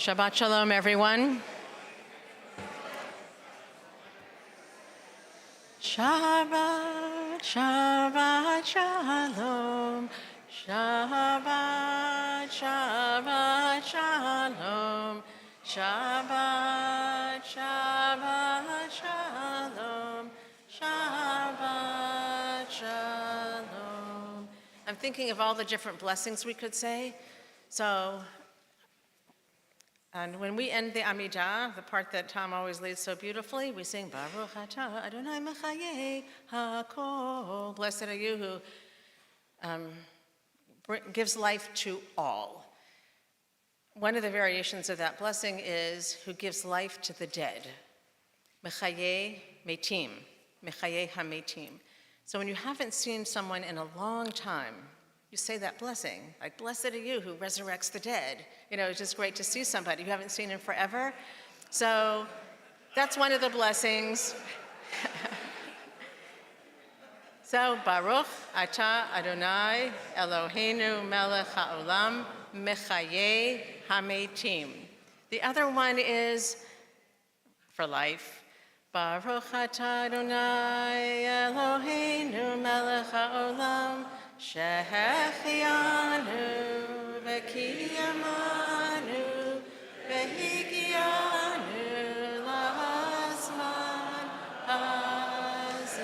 Shabbat Shalom, everyone. Shabbat, Shabbat Shalom. Shabbat, Shabbat Shalom. Shabbat, Shabbat Shalom. Shabbat Shalom. I'm thinking of all the different blessings we could say. And when we end the Amidah, the part that Tom always leads so beautifully, we sing, Baruch atah Adonai mechayeh hakol. Blessed are you who gives life to all. One of the variations of that blessing is who gives life to the dead. Mechayeh metim, mechayeh hametim. So when you haven't seen someone in a long time, you say that blessing, like, blessed are you who resurrects the dead. You know, it's just great to see somebody you haven't seen in forever. So that's one of the blessings. So, Baruch atah Adonai Eloheinu melech haolam mechayeh hametim. The other one is for life. Baruch atah Adonai Eloheinu melech haolam Shehechianu v'kiyamanu v'higianu lahazman hazeh.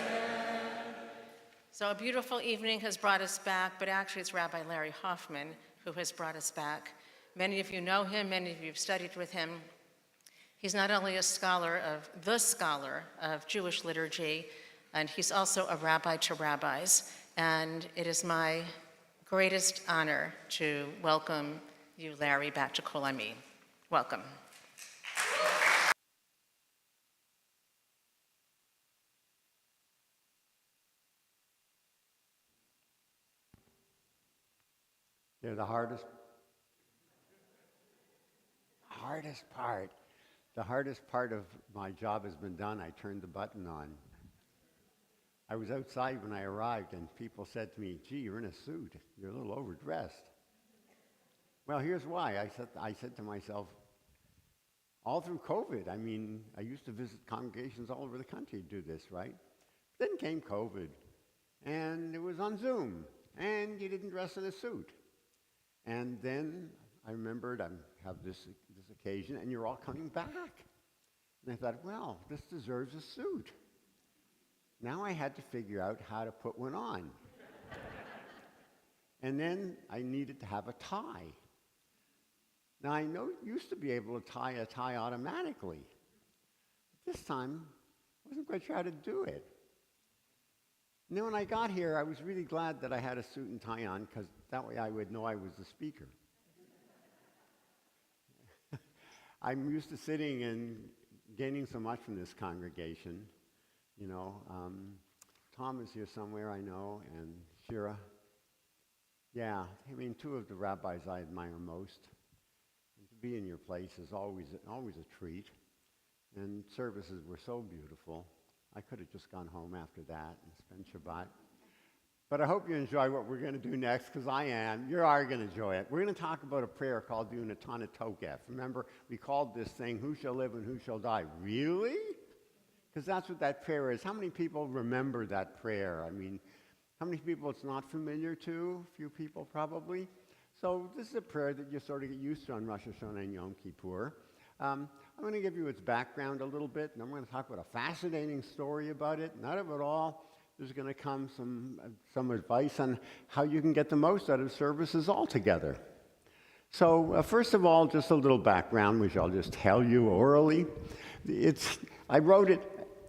So a beautiful evening has brought us back, but actually it's Rabbi Larry Hoffman who has brought us back. Many of you know him, many of you have studied with him. He's not only the scholar of Jewish liturgy, and he's also a rabbi to rabbis. And it is my greatest honor to welcome you, Larry, back to Kol Ami. Welcome. You know, the hardest part of my job has been done. I turned the button on. I was outside when I arrived, and people said to me, gee, you're in a suit. You're a little overdressed. Well, here's why. I said to myself, all through COVID, I mean, I used to visit congregations all over the country to do this, right? Then came COVID, and it was on Zoom, and you didn't dress in a suit. And then I remembered I have this occasion, and you're all coming back. And I thought, well, this deserves a suit. Now I had to figure out how to put one on. And then I needed to have a tie. Now I used to be able to tie a tie automatically. But this time, I wasn't quite sure how to do it. And then when I got here, I was really glad that I had a suit and tie on, because that way I would know I was the speaker. I'm used to sitting and gaining so much from this congregation. You know, Tom is here somewhere, I know, and Shira. Yeah, I mean, two of the rabbis I admire most. And to be in your place is always a treat. And services were so beautiful. I could have just gone home after that and spent Shabbat. But I hope you enjoy what we're going to do next, because I am. You are going to enjoy it. We're going to talk about a prayer called Unatana Tokef. Remember, we called this thing, who shall live and who shall die? Really? Because that's what that prayer is. How many people remember that prayer? I mean, how many people it's not familiar to? A few people probably. So this is a prayer that you sort of get used to on Rosh Hashanah and Yom Kippur. I'm going to give you its background a little bit, and I'm going to talk about a fascinating story about it. Not of it all. There's going to come some advice on how you can get the most out of services altogether. So first of all, just a little background, which I'll just tell you orally. I wrote it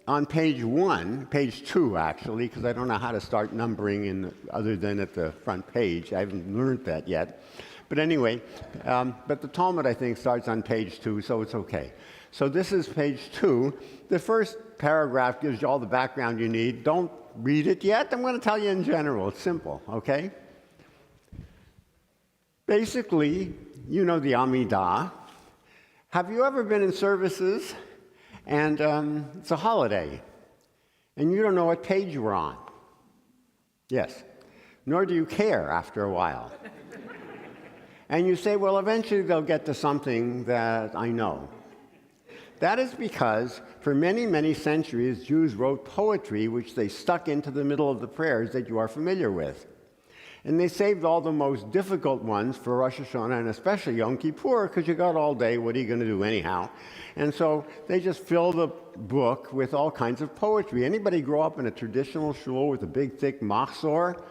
on page 2 actually, because I don't know how to start numbering other than at the front page. I haven't learned that yet. But anyway, but the Talmud, I think, starts on page 2, so it's okay. So this is page 2. The first paragraph gives you all the background you need. Don't read it yet. I'm going to tell you in general. It's simple, okay? Basically, you know the Amidah. Have you ever been in services and it's a holiday, and you don't know what page you were on? Yes. Nor do you care after a while. And you say, well, eventually they'll get to something that I know. That is because for many, many centuries, Jews wrote poetry which they stuck into the middle of the prayers that you are familiar with. And they saved all the most difficult ones for Rosh Hashanah and especially Yom Kippur, because you got all day, what are you going to do anyhow? And so they just fill the book with all kinds of poetry. Anybody grow up in a traditional shul with a big, thick machzor?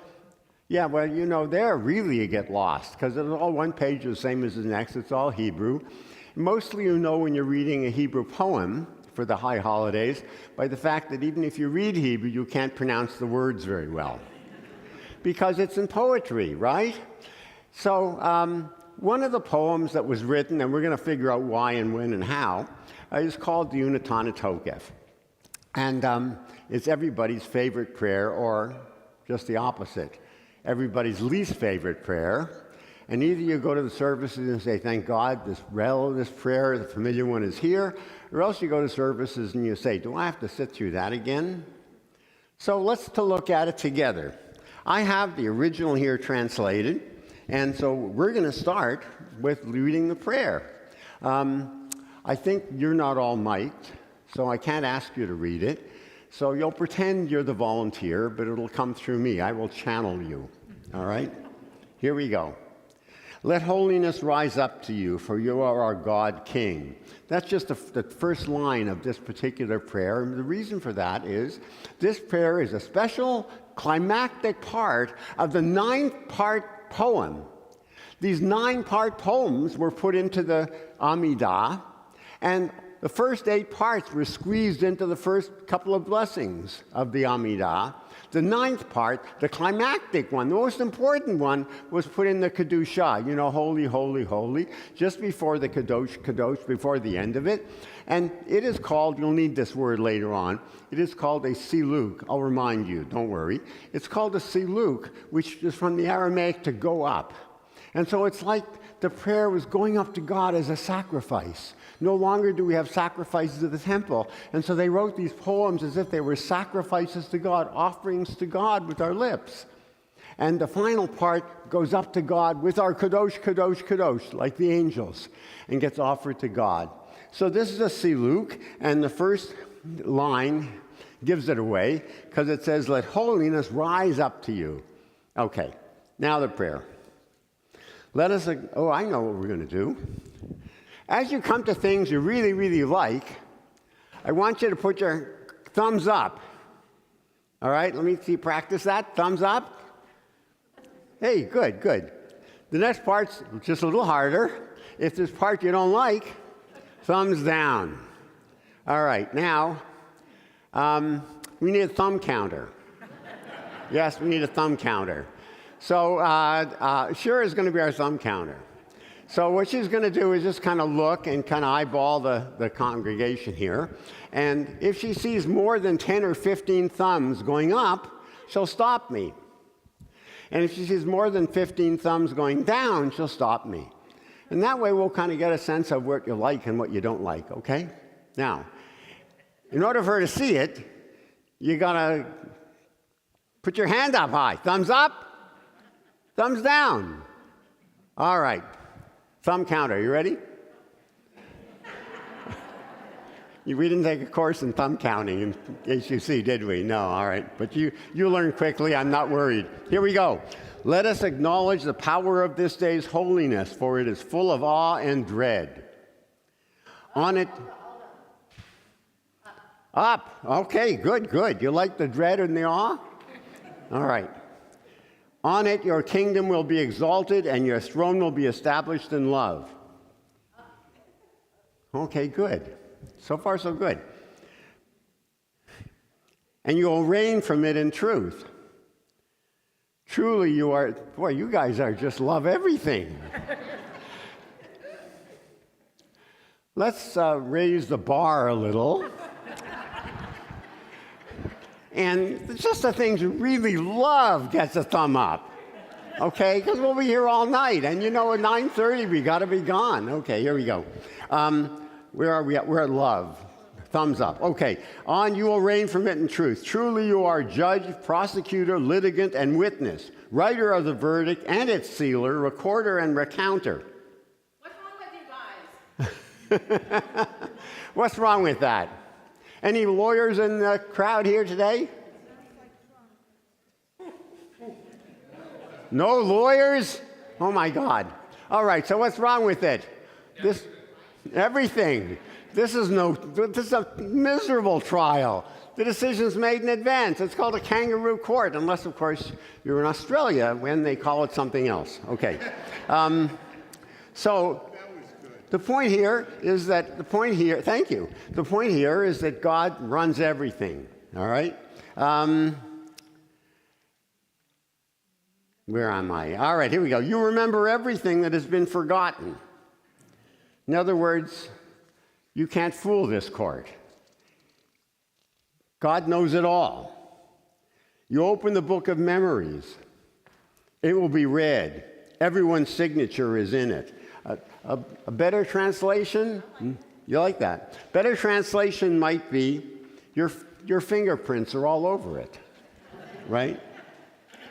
Yeah, well, you know, there really you get lost, because it's all one page the same as the next. It's all Hebrew. Mostly you know when you're reading a Hebrew poem for the high holidays by the fact that even if you read Hebrew, you can't pronounce the words very well, because it's in poetry, right? So one of the poems that was written, and we're going to figure out why and when and how, is called the Unatana Tokef. And it's everybody's favorite prayer, or just the opposite, everybody's least favorite prayer. And either you go to the services and say, thank God, this prayer, the familiar one, is here, or else you go to services and you say, do I have to sit through that again? So let's look at it together. I have the original here translated, and so we're going to start with reading the prayer. I think you're not all mic'd, so I can't ask you to read it. So you'll pretend you're the volunteer, but it'll come through me. I will channel you. All right? Here we go. Let holiness rise up to you, for you are our God King. That's just the first line of this particular prayer. And the reason for that is this prayer is a special climactic part of the 9-part poem. These 9-part poems were put into the Amidah, and the first 8 parts were squeezed into the first couple of blessings of the Amidah. The 9th part, the climactic one, the most important one, was put in the Kedusha, you know, holy, holy, holy, just before the Kadosh, Kadosh, before the end of it. And it is called, you'll need this word later on, it is called a siluk. I'll remind you, don't worry. It's called a siluk, which is from the Aramaic to go up. And so it's like the prayer was going up to God as a sacrifice. No longer do we have sacrifices at the temple. And so they wrote these poems as if they were sacrifices to God, offerings to God with our lips. And the final part goes up to God with our kadosh, kadosh, kadosh, like the angels, and gets offered to God. So this is a siluk, and the first line gives it away, because it says, let holiness rise up to you. Okay, now the prayer. Let us, I know what we're going to do. As you come to things you really, really like, I want you to put your thumbs up. All right, let me see you practice that. Thumbs up. Hey, good, good. The next part's just a little harder. If there's part you don't like, thumbs down. All right, now, we need a thumb counter. Yes, we need a thumb counter. So Shira is going to be our thumb counter. So what she's going to do is just kind of look and kind of eyeball the congregation here. And if she sees more than 10 or 15 thumbs going up, she'll stop me. And if she sees more than 15 thumbs going down, she'll stop me. And that way we'll kind of get a sense of what you like and what you don't like, okay? Now, in order for her to see it, you got to put your hand up high. Thumbs up, thumbs down. All right. Thumb counter, you ready? We didn't take a course in thumb counting in HUC, did we? No, all right. But you learn quickly, I'm not worried. Here we go. Let us acknowledge the power of this day's holiness, for it is full of awe and dread. On it... Up. Okay, good, good. You like the dread and the awe? All right. On it, your kingdom will be exalted, and your throne will be established in love. Okay, good. So far, so good. And you will reign from it in truth. Truly, you are, boy, you guys are just love everything. Let's raise the bar a little. And just the things you really love gets a thumb up, okay? Because we'll be here all night. And you know, at 9:30, we got to be gone. Okay, here we go. Where are we at? We're at love. Thumbs up. Okay. On you will reign from it in truth. Truly you are judge, prosecutor, litigant, and witness, writer of the verdict and its sealer, recorder and recounter. What's wrong with you guys? What's wrong with that? Any lawyers in the crowd here today? No lawyers? Oh my God. All right, so what's wrong with it? Everything. This is a miserable trial. The decision's made in advance. It's called a kangaroo court, unless, of course, you're in Australia when they call it something else. Okay. So the point here is that thank you. The point here is that God runs everything. All right. Where am I? All right, here we go. You remember everything that has been forgotten. In other words, you can't fool this court. God knows it all. You open the book of memories. It will be read. Everyone's signature is in it. A better translation? You like that? Better translation might be your fingerprints are all over it, right?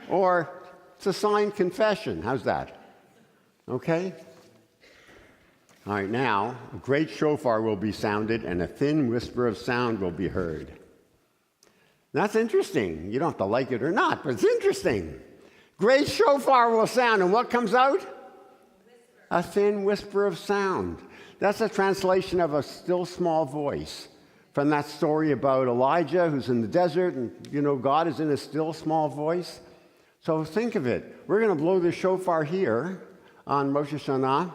Or it's a signed confession. How's that? Okay? All right, now, a great shofar will be sounded, and a thin whisper of sound will be heard. That's interesting. You don't have to like it or not, but it's interesting. Great shofar will sound, and what comes out? A thin whisper of sound. That's a translation of a still small voice from that story about Elijah who's in the desert, and, God is in a still small voice. So think of it. We're going to blow the shofar here on Rosh Hashanah,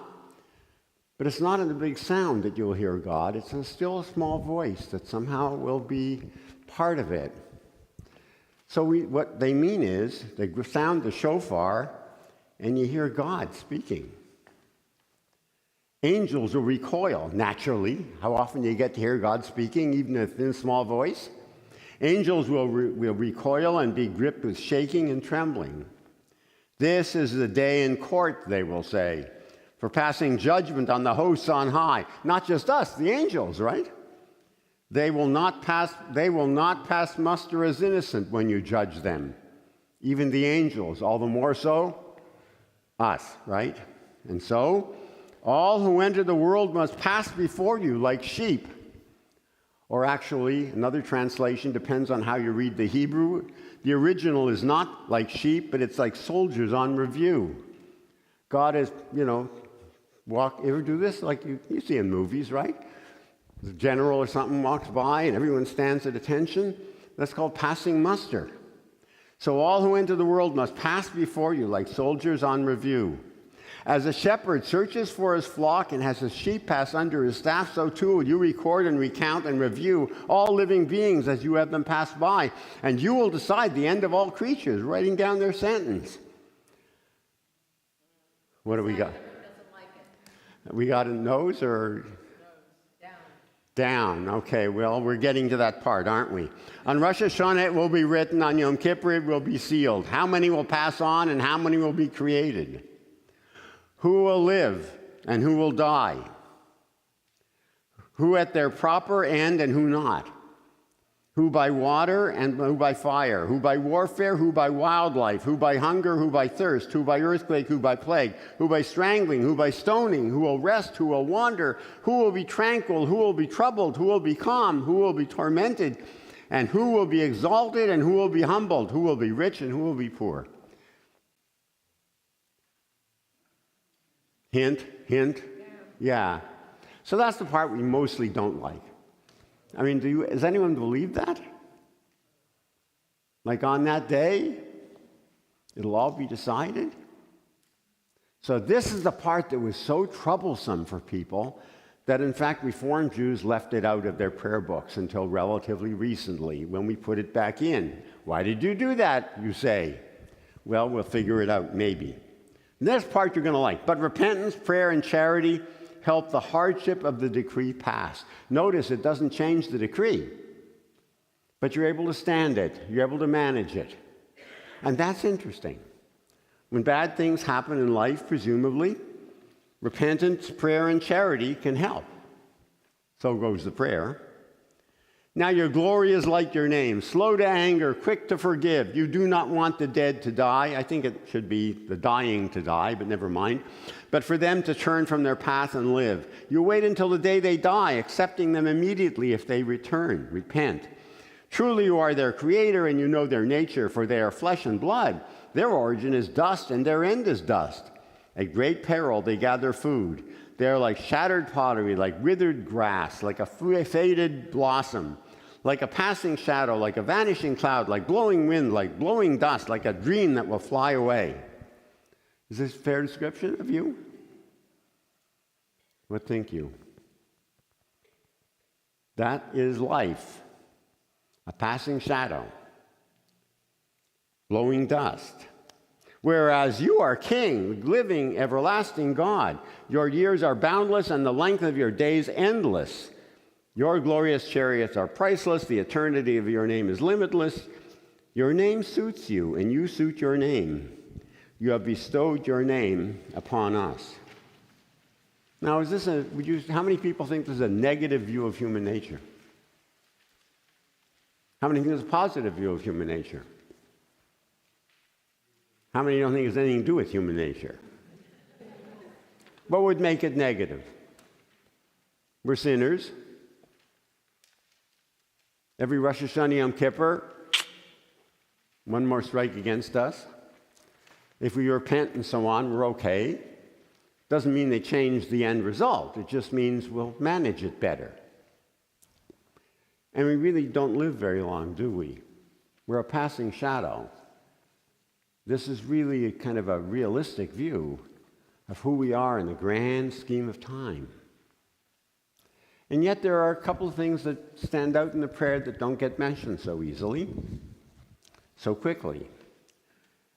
but it's not in the big sound that you'll hear God. It's in a still small voice that somehow will be part of it. So what they mean is they sound the shofar and you hear God speaking. Angels will recoil, naturally. How often do you get to hear God speaking, even in a thin, small voice? Angels will recoil and be gripped with shaking and trembling. This is the day in court, they will say, for passing judgment on the hosts on high. Not just us, the angels, right? They will not pass muster as innocent when you judge them. Even the angels, all the more so us, right? And so, all who enter the world must pass before you like sheep. Or actually, another translation depends on how you read the Hebrew. The original is not like sheep, but it's like soldiers on review. God is, ever do this? Like you see in movies, right? The general or something walks by and everyone stands at attention. That's called passing muster. So all who enter the world must pass before you like soldiers on review. As a shepherd searches for his flock and has his sheep pass under his staff, so too will you record and recount and review all living beings as you have them pass by. And you will decide the end of all creatures, writing down their sentence. What do we got? We got a nose or? Down. Okay, well, we're getting to that part, aren't we? On Rosh Hashanah it will be written, on Yom Kippur it will be sealed. How many will pass on and how many will be created? Who will live and who will die? Who at their proper end and who not? Who by water and who by fire? Who by warfare, who by wildlife? Who by hunger, who by thirst? Who by earthquake, who by plague? Who by strangling, who by stoning? Who will rest, who will wander? Who will be tranquil, who will be troubled? Who will be calm, who will be tormented? And who will be exalted and who will be humbled? Who will be rich and who will be poor? Hint, hint. Yeah. So that's the part we mostly don't like. I mean, does anyone believe that? Like on that day, it'll all be decided? So this is the part that was so troublesome for people that, in fact, Reformed Jews left it out of their prayer books until relatively recently when we put it back in. Why did you do that, you say? Well, we'll figure it out, maybe. And this part you're going to like. But repentance, prayer, and charity help the hardship of the decree pass. Notice it doesn't change the decree, but you're able to stand it. You're able to manage it. And that's interesting. When bad things happen in life, presumably, repentance, prayer, and charity can help. So goes the prayer. Now your glory is like your name, slow to anger, quick to forgive. You do not want the dead to die. I think it should be the dying to die, but never mind. But for them to turn from their path and live. You wait until the day they die, accepting them immediately if they return. Repent. Truly you are their creator, and you know their nature, for they are flesh and blood. Their origin is dust, and their end is dust. At great peril they gather food. They are like shattered pottery, like withered grass, like a faded blossom, like a passing shadow, like a vanishing cloud, like blowing wind, like blowing dust, like a dream that will fly away. Is this a fair description of you? What think you? That is life, a passing shadow, blowing dust. Whereas you are king, living, everlasting God. Your years are boundless and the length of your days endless. Your glorious chariots are priceless. The eternity of your name is limitless. Your name suits you, and you suit your name. You have bestowed your name upon us. Now, is this how many people think this is a negative view of human nature? How many think it's a positive view of human nature? How many don't think it has anything to do with human nature? What would make it negative? We're sinners. Every Rosh Hashanah Yom Kippur, one more strike against us. If we repent and so on, we're okay. Doesn't mean they change the end result. It just means we'll manage it better. And we really don't live very long, do we? We're a passing shadow. This is really kind of a realistic view of who we are in the grand scheme of time. And yet there are a couple of things that stand out in the prayer that don't get mentioned so easily, so quickly.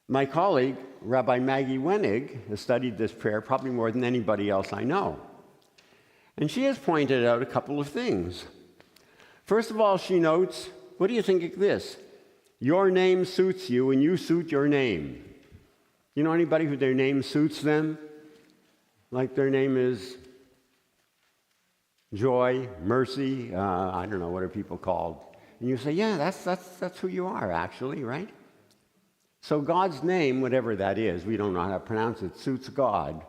My colleague, Rabbi Maggie Wenig, has studied this prayer probably more than anybody else I know. And she has pointed out a couple of things. First of all, she notes, what do you think of this? Your name suits you, and you suit your name. You know anybody who their name suits them? Like their name is Joy, Mercy, I don't know, what are people called? And you say, yeah, that's who you are, actually, right? So God's name, whatever that is, we don't know how to pronounce it, suits God.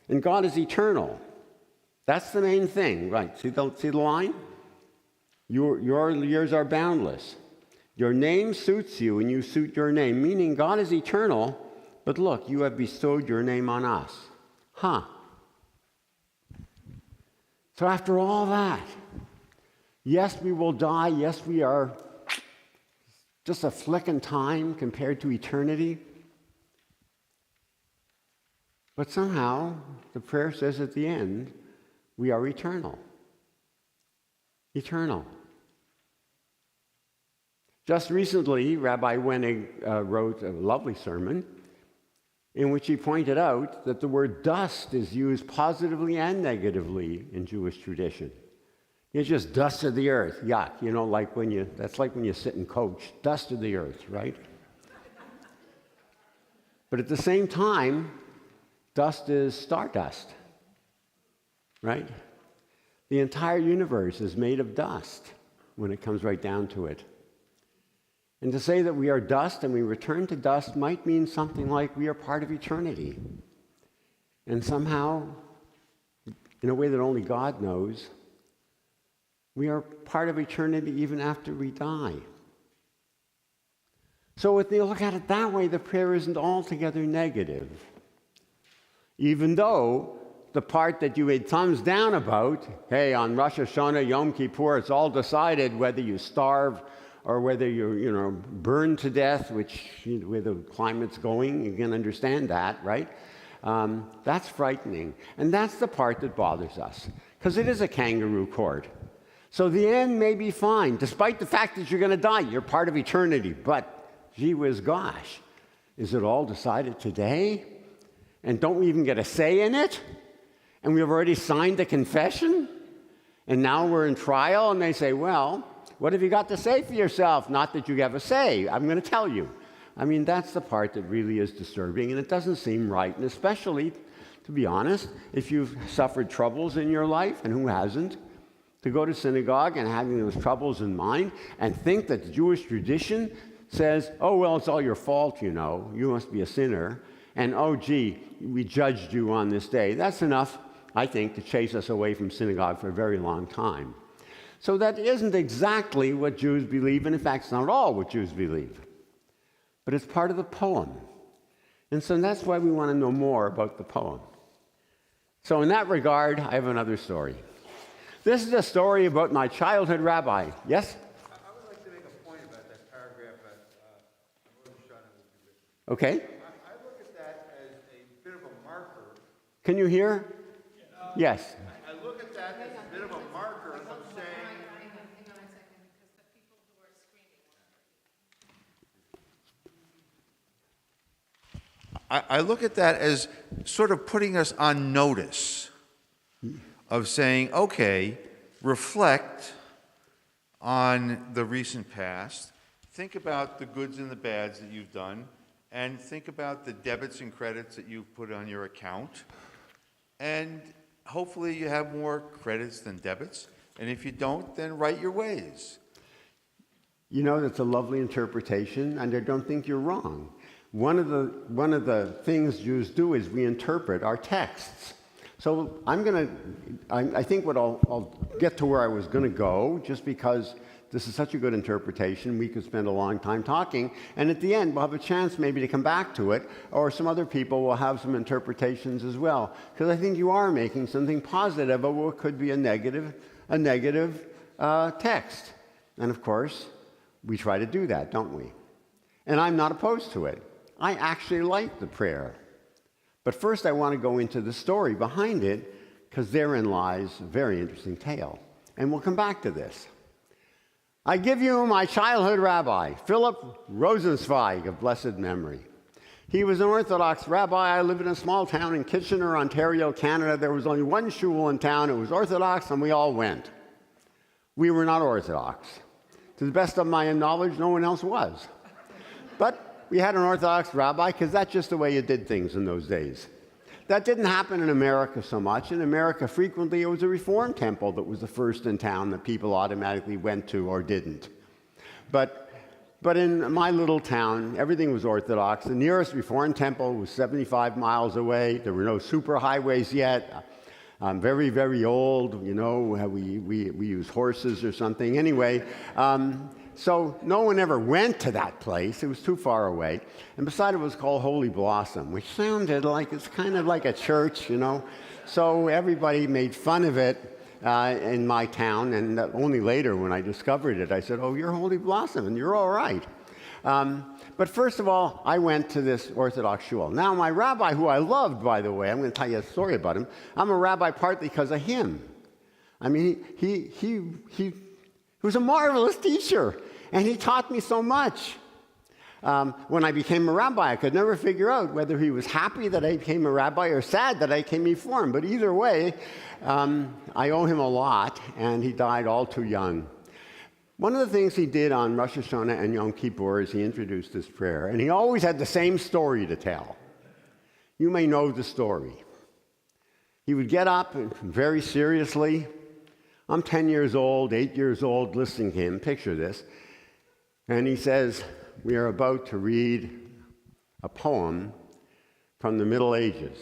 And God is eternal. That's the main thing, right? See the line? Your years are boundless. Your name suits you, and you suit your name, meaning God is eternal, but look, you have bestowed your name on us. Huh. So after all that, yes, we will die. Yes, we are just a flick in time compared to eternity. But somehow, the prayer says at the end, we are eternal. Eternal. Just recently, Rabbi Wenig wrote a lovely sermon in which he pointed out that the word dust is used positively and negatively in Jewish tradition. It's just dust of the earth, yuck. You know, that's like when you sit and coach, dust of the earth, right? But at the same time, dust is stardust, right? The entire universe is made of dust when it comes right down to it. And to say that we are dust and we return to dust might mean something like we are part of eternity. And somehow, in a way that only God knows, we are part of eternity even after we die. So if you look at it that way, the prayer isn't altogether negative. Even though the part that you made thumbs down about, hey, on Rosh Hashanah, Yom Kippur, it's all decided whether you starve or whether you're, burned to death, which, where the climate's going, you can understand that, right? That's frightening. And that's the part that bothers us, because it is a kangaroo court. So the end may be fine, despite the fact that you're going to die. You're part of eternity. But, gee whiz gosh, is it all decided today? And don't we even get a say in it? And we've already signed the confession? And now we're in trial, and they say, well, what have you got to say for yourself? Not that you have a say. I'm going to tell you. I mean, that's the part that really is disturbing, and it doesn't seem right. And especially, to be honest, if you've suffered troubles in your life, and who hasn't, to go to synagogue and having those troubles in mind and think that the Jewish tradition says, oh, well, it's all your fault, you know. You must be a sinner. And, oh, gee, we judged you on this day. That's enough, I think, to chase us away from synagogue for a very long time. So that isn't exactly what Jews believe, and in fact, it's not at all what Jews believe. But it's part of the poem. And so that's why we want to know more about the poem. So in that regard, I have another story. This is a story about my childhood rabbi. Yes? I would like to make a point about that paragraph that Rochelle will be written. Okay. I look at that as a bit of a marker. Can you hear? Yes. I look at that as a bit of a marker of saying, Hang on a second, because the people who are screaming. I look at that as sort of putting us on notice of saying, okay, reflect on the recent past, think about the goods and the bads that you've done, and think about the debits and credits that you've put on your account, and hopefully you have more credits than debits, and if you don't, then right your ways. You know, that's a lovely interpretation, and I don't think you're wrong. One of the things Jews do is we interpret our texts. So I think I'll get to where I was going to go, just because this is such a good interpretation. We could spend a long time talking, and at the end, we'll have a chance maybe to come back to it, or some other people will have some interpretations as well. Because I think you are making something positive of what could be a negative text. And of course, we try to do that, don't we? And I'm not opposed to it. I actually like the prayer. But first I want to go into the story behind it, because therein lies a very interesting tale. And we'll come back to this. I give you my childhood rabbi, Philip Rosenzweig of blessed memory. He was an Orthodox rabbi. I lived in a small town in Kitchener, Ontario, Canada. There was only one shul in town. It was Orthodox, and we all went. We were not Orthodox. To the best of my knowledge, no one else was. But we had an Orthodox rabbi because that's just the way you did things in those days. That didn't happen in America so much. In America, frequently, it was a Reform temple that was the first in town that people automatically went to or didn't. But in my little town, everything was Orthodox. The nearest Reform temple was 75 miles away. There were no superhighways yet. I'm very, very old. You know, we use horses or something. Anyway, so no one ever went to that place. It was too far away. And beside it was called Holy Blossom, which sounded like it's kind of like a church, you know. So everybody made fun of it in my town. And only later when I discovered it, I said, oh, you're Holy Blossom, and you're all right. But first of all, I went to this Orthodox shul. Now, my rabbi, who I loved, by the way, I'm going to tell you a story about him. I'm a rabbi partly because of him. I mean, he was a marvelous teacher, and he taught me so much. When I became a rabbi, I could never figure out whether he was happy that I became a rabbi or sad that I became reformed. But either way, I owe him a lot, and he died all too young. One of the things he did on Rosh Hashanah and Yom Kippur is he introduced this prayer, and he always had the same story to tell. You may know the story. He would get up and very seriously. I'm 10 years old, 8 years old, listening to him. Picture this. And he says, we are about to read a poem from the Middle Ages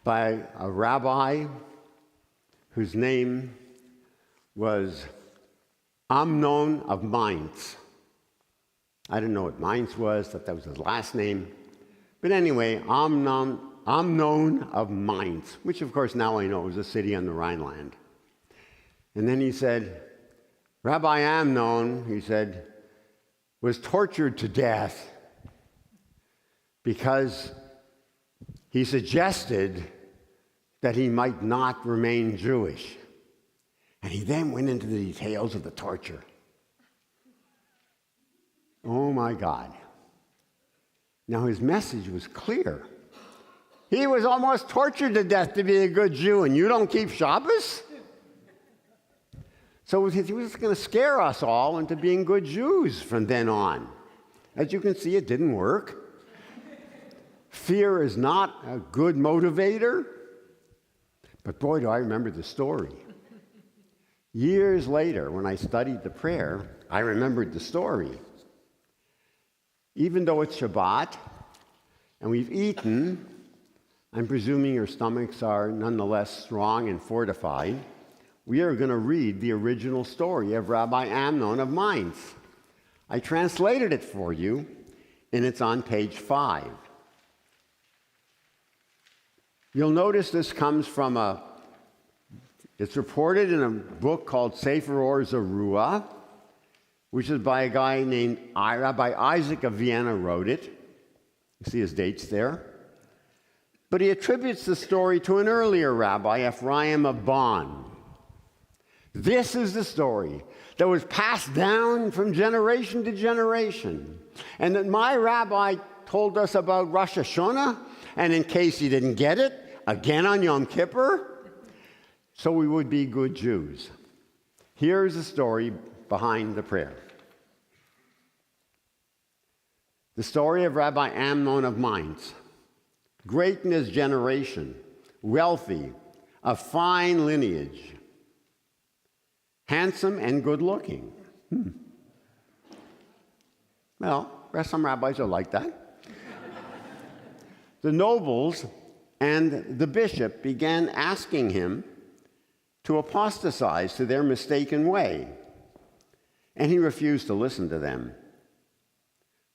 by a rabbi whose name was Amnon of Mainz. I didn't know what Mainz was, thought that was his last name. But anyway, Amnon of Mainz, which of course now I know is a city on the Rhineland. And then he said, Rabbi Amnon, he said, was tortured to death because he suggested that he might not remain Jewish. And he then went into the details of the torture. Oh my God. Now his message was clear. He was almost tortured to death to be a good Jew, and you don't keep Shabbos? So he was going to scare us all into being good Jews from then on. As you can see, it didn't work. Fear is not a good motivator. But boy, do I remember the story. Years later, when I studied the prayer, I remembered the story. Even though it's Shabbat and we've eaten, I'm presuming your stomachs are nonetheless strong and fortified, we are going to read the original story of Rabbi Amnon of Mainz. I translated it for you, and it's on page 5. You'll notice this comes from it's reported in a book called Sefer Or Zarua, which is by a guy named Rabbi Isaac of Vienna wrote it. You see his dates there. But he attributes the story to an earlier rabbi, Ephraim of Bonn. This is the story that was passed down from generation to generation, and that my rabbi told us about Rosh Hashanah, and in case you didn't get it, again on Yom Kippur, so we would be good Jews. Here's the story behind the prayer. The story of Rabbi Amnon of Mainz, great in his generation, wealthy, of fine lineage, handsome and good-looking. Well, some rabbis are like that. The nobles and the bishop began asking him to apostatize to their mistaken way, and he refused to listen to them.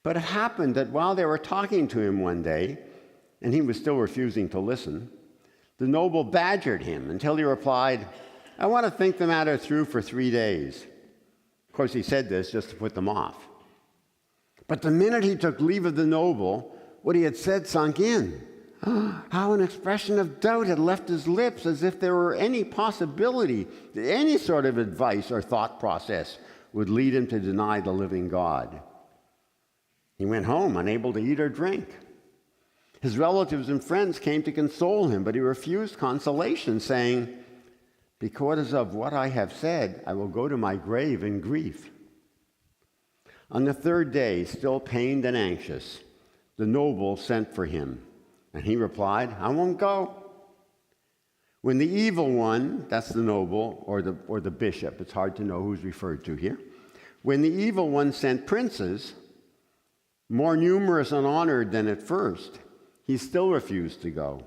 But it happened that while they were talking to him one day, and he was still refusing to listen, the noble badgered him until he replied, "I want to think the matter through for 3 days." Of course, he said this just to put them off. But the minute he took leave of the noble, what he had said sunk in. How an expression of doubt had left his lips, as if there were any possibility that any sort of advice or thought process would lead him to deny the living God. He went home unable to eat or drink. His relatives and friends came to console him, but he refused consolation, saying, "Because of what I have said, I will go to my grave in grief." On the 3rd day, still pained and anxious, the noble sent for him, and he replied, "I won't go." When the evil one, that's the noble or the bishop, it's hard to know who's referred to here. When the evil one sent princes, more numerous and honored than at first, he still refused to go.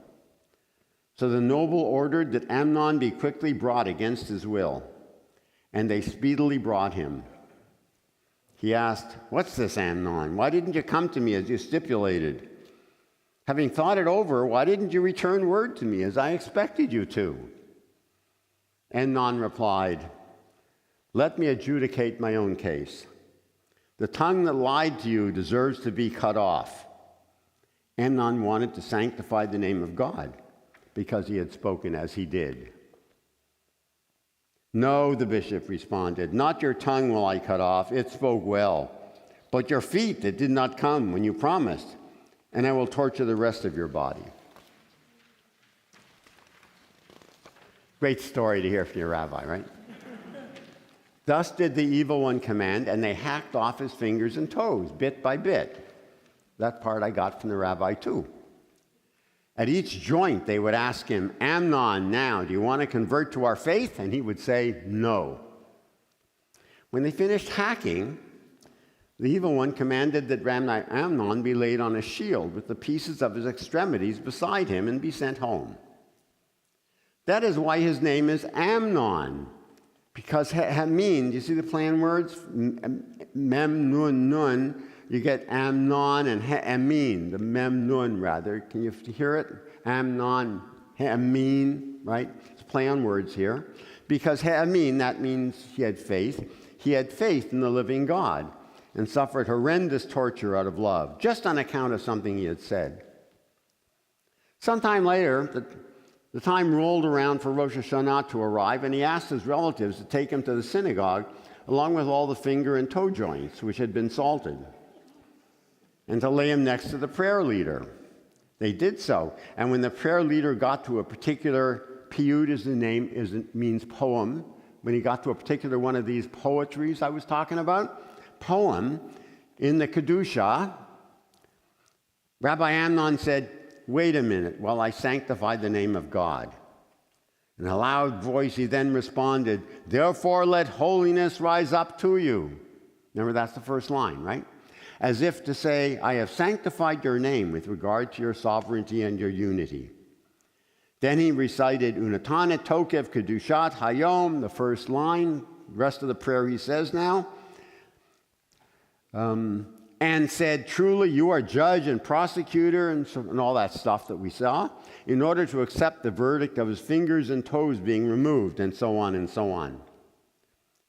So the noble ordered that Amnon be quickly brought against his will, and they speedily brought him. He asked, "What's this, Amnon? Why didn't you come to me as you stipulated? Having thought it over, why didn't you return word to me as I expected you to?" Amnon replied, "Let me adjudicate my own case. The tongue that lied to you deserves to be cut off." Amnon wanted to sanctify the name of God because he had spoken as he did. "No," the bishop responded, "not your tongue will I cut off, it spoke well, but your feet that did not come when you promised, and I will torture the rest of your body." Great story to hear from your rabbi, right? Thus did the evil one command, and they hacked off his fingers and toes, bit by bit. That part I got from the rabbi too. At each joint, they would ask him, "Amnon, now, do you want to convert to our faith?" And he would say, "No." When they finished hacking, the evil one commanded that Amnon be laid on a shield with the pieces of his extremities beside him and be sent home. That is why his name is Amnon, because Hamin, you see the play on words? Mem, nun, nun. You get Amnon and Amin, the Mem Nun rather. Can you hear it? Amnon, Amin, right? It's a play on words here. Because Amin, that means he had faith. He had faith in the living God and suffered horrendous torture out of love, just on account of something he had said. Sometime later, the time rolled around for Rosh Hashanah to arrive, and he asked his relatives to take him to the synagogue, along with all the finger and toe joints, which had been salted, and to lay him next to the prayer leader. They did so, and when the prayer leader got to a particular, piyut is the name, means poem, when he got to a particular one of these poetries I was talking about, poem, in the Kedusha, Rabbi Amnon said, "Wait a minute while I sanctify the name of God." In a loud voice, he then responded, "Therefore let holiness rise up to you." Remember, that's the first line, right? As if to say, I have sanctified your name with regard to your sovereignty and your unity. Then he recited, Unatana Tokev Kedushat Hayom, the first line. The rest of the prayer he says now. And said, truly you are judge and prosecutor, and all that stuff that we saw, in order to accept the verdict of his fingers and toes being removed, and so on and so on.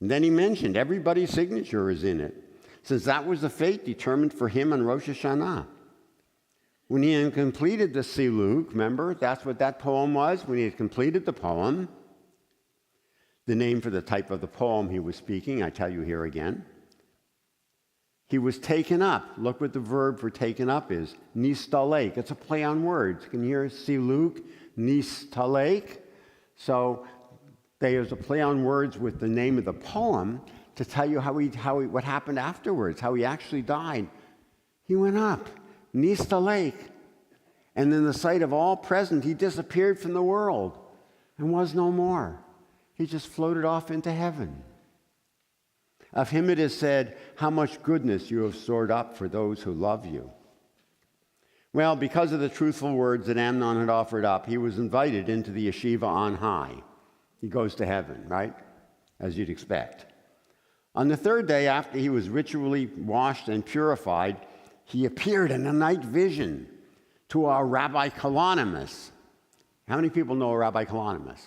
And then he mentioned everybody's signature is in it, since that was the fate determined for him on Rosh Hashanah. When he had completed the Siluk, remember, that's what that poem was, when he had completed the poem, the name for the type of the poem he was speaking, I tell you here again, he was taken up. Look what the verb for taken up is. Nistalek. It's a play on words. Can you hear Siluk, Nistalek? So there's a play on words with the name of the poem to tell you what happened afterwards, how he actually died. He went up, Nistalek. And in the sight of all present, he disappeared from the world and was no more. He just floated off into heaven. Of him it is said, how much goodness you have stored up for those who love you. Well, because of the truthful words that Amnon had offered up, he was invited into the yeshiva on high. He goes to heaven, right? As you'd expect. On the third day, after he was ritually washed and purified, he appeared in a night vision to our Rabbi Kalonymus. How many people know a Rabbi Kalonymus?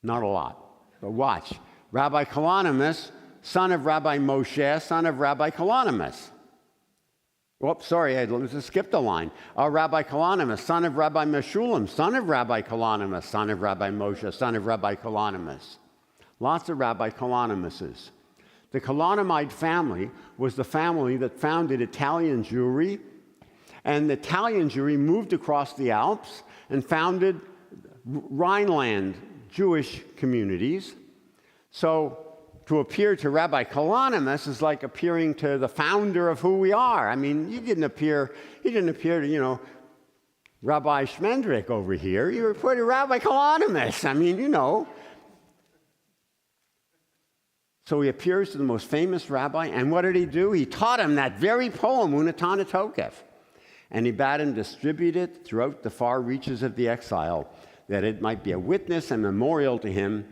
Not a lot, but watch. Rabbi Kalonymus, son of Rabbi Moshe, son of Rabbi Kalonymus. Oops, sorry, I just skipped a line. Rabbi Kalonymus, son of Rabbi Meshulam, son of Rabbi Kalonymus, son of Rabbi Moshe, son of Rabbi Kalonymus. Lots of Rabbi Kalonymuses. The Kalonymide family was the family that founded Italian Jewry, and the Italian Jewry moved across the Alps and founded Rhineland Jewish communities. So to appear to Rabbi Kalonymus is like appearing to the founder of who we are. I mean, he didn't appear to, Rabbi Schmendrick over here. You referred to Rabbi Kalonymus. I mean, So he appears to the most famous rabbi, and what did he do? He taught him that very poem, Unatana Tokev. And he bade him distribute it throughout the far reaches of the exile, that it might be a witness and memorial to him.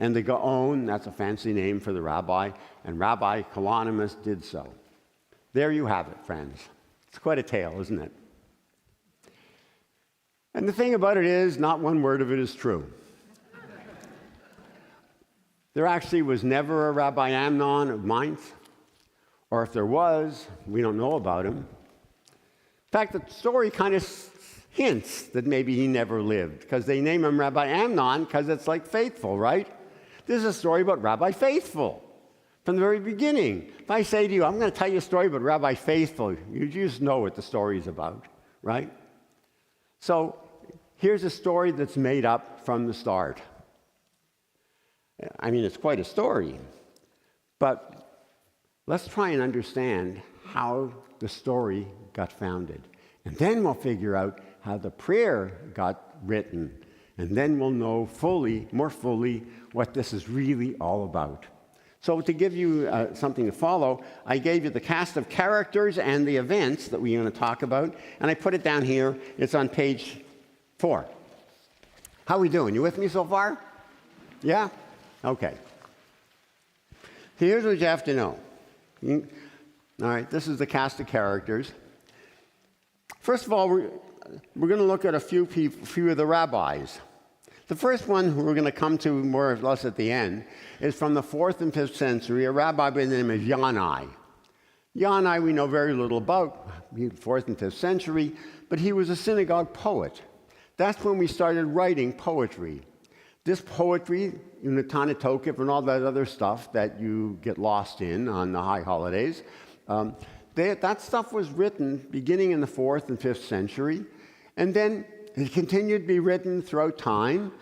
And the Gaon, that's a fancy name for the rabbi, and Rabbi Kalonymus did so. There you have it, friends. It's quite a tale, isn't it? And the thing about it is, not one word of it is true. There actually was never a Rabbi Amnon of Mainz, or if there was, we don't know about him. In fact, the story kind of hints that maybe he never lived, because they name him Rabbi Amnon because it's like faithful, right? This is a story about Rabbi Faithful from the very beginning. If I say to you, I'm going to tell you a story about Rabbi Faithful, you just know what the story is about, right? So here's a story that's made up from the start. I mean, it's quite a story, but let's try and understand how the story got founded. And then we'll figure out how the prayer got written. And then we'll know more fully, what this is really all about. So to give you something to follow, I gave you the cast of characters and the events that we're going to talk about, and I put it down here. It's on page 4. How are we doing? You with me so far? Yeah? Okay. Here's what you have to know. All right, this is the cast of characters. First of all, we're going to look at a few of the rabbis. The first one who we're going to come to more or less at the end is from the 4th and 5th century, a rabbi by the name of Yanai. Yanai we know very little about, 4th and 5th century, but he was a synagogue poet. That's when we started writing poetry. This poetry, Unatana Tokev and all that other stuff that you get lost in on the high holidays, that stuff was written beginning in the 4th and 5th century, and then it continued to be written throughout time.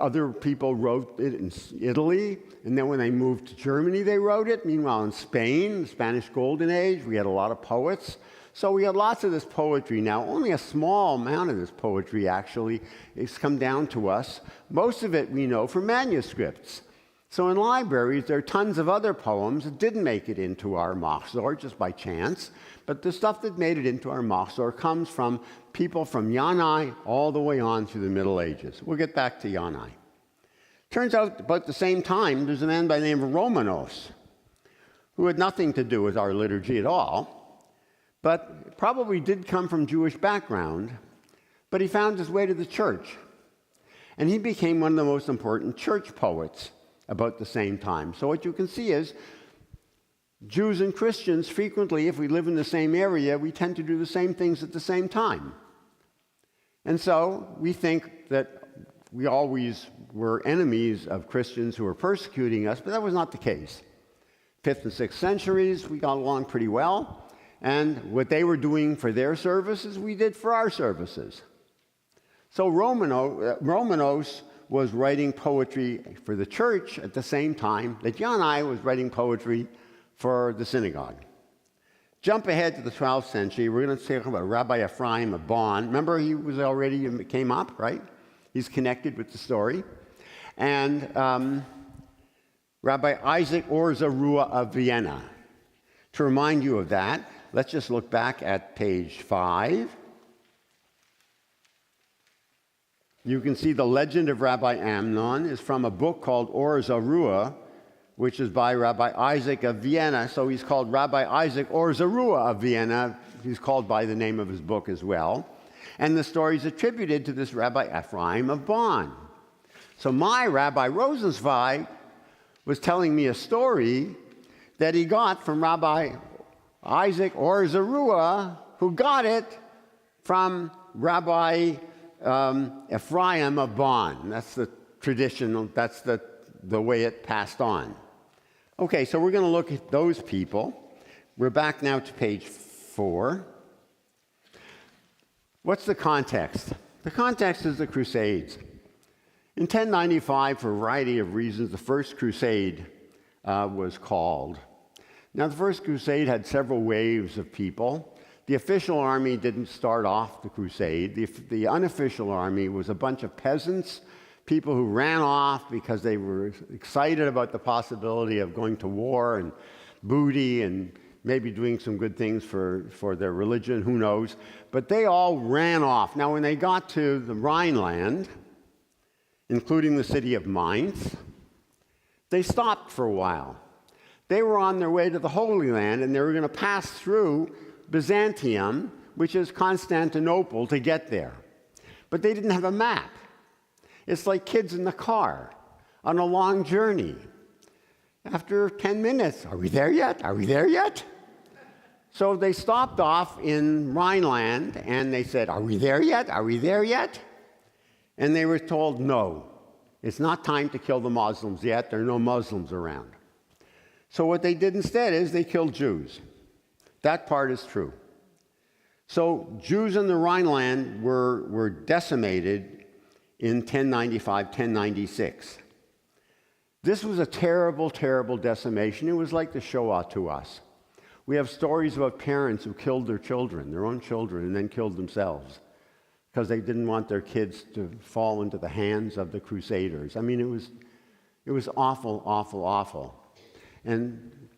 Other people wrote it in Italy, and then when they moved to Germany, they wrote it. Meanwhile, in Spain, the Spanish Golden Age, we had a lot of poets. So we have lots of this poetry now. Only a small amount of this poetry actually has come down to us. Most of it we know from manuscripts. So in libraries, there are tons of other poems that didn't make it into our Machzor just by chance. But the stuff that made it into our Machzor comes from people from Yannai all the way on through the Middle Ages. We'll get back to Yannai. Turns out about the same time, there's a man by the name of Romanos, who had nothing to do with our liturgy at all, but probably did come from Jewish background, but he found his way to the church. And he became one of the most important church poets about the same time. So what you can see is Jews and Christians frequently, if we live in the same area, we tend to do the same things at the same time. And so we think that we always were enemies of Christians who were persecuting us, but that was not the case. 5th and 6th centuries, we got along pretty well, and what they were doing for their services, we did for our services. So Romanos was writing poetry for the church at the same time that Yannai was writing poetry for the synagogue. Jump ahead to the 12th century. We're going to talk about Rabbi Ephraim of Bonn. Remember, he came up, right? He's connected with the story. And Rabbi Isaac Orzarua of Vienna. To remind you of that, let's just look back at page 5. You can see the legend of Rabbi Amnon is from a book called Orzarua, which is by Rabbi Isaac of Vienna. So he's called Rabbi Isaac Orzarua of Vienna. He's called by the name of his book as well. And the story is attributed to this Rabbi Ephraim of Bonn. So my Rabbi Rosenzweig was telling me a story that he got from Rabbi Isaac Orzarua, who got it from Rabbi Ephraim of Bonn. That's the tradition, that's the way it passed on. Okay, so we're going to look at those people. We're back now to page 4. What's the context? The context is the Crusades. In 1095, for a variety of reasons, the First Crusade was called. Now, the First Crusade had several waves of people. The official army didn't start off the crusade. The unofficial army was a bunch of peasants, people who ran off because they were excited about the possibility of going to war and booty and maybe doing some good things for their religion, who knows. But they all ran off. Now, when they got to the Rhineland, including the city of Mainz, they stopped for a while. They were on their way to the Holy Land, and they were going to pass through Byzantium, which is Constantinople, to get there. But they didn't have a map. It's like kids in the car on a long journey. After 10 minutes, are we there yet? Are we there yet? So they stopped off in Rhineland, and they said, are we there yet? Are we there yet? And they were told, no, it's not time to kill the Muslims yet. There are no Muslims around. So what they did instead is they killed Jews. That part is true. So Jews in the Rhineland were decimated in 1095, 1096. This was a terrible, terrible decimation. It was like the Shoah to us. We have stories about parents who killed their children, their own children, and then killed themselves because they didn't want their kids to fall into the hands of the Crusaders. I mean, it was awful, awful, awful. And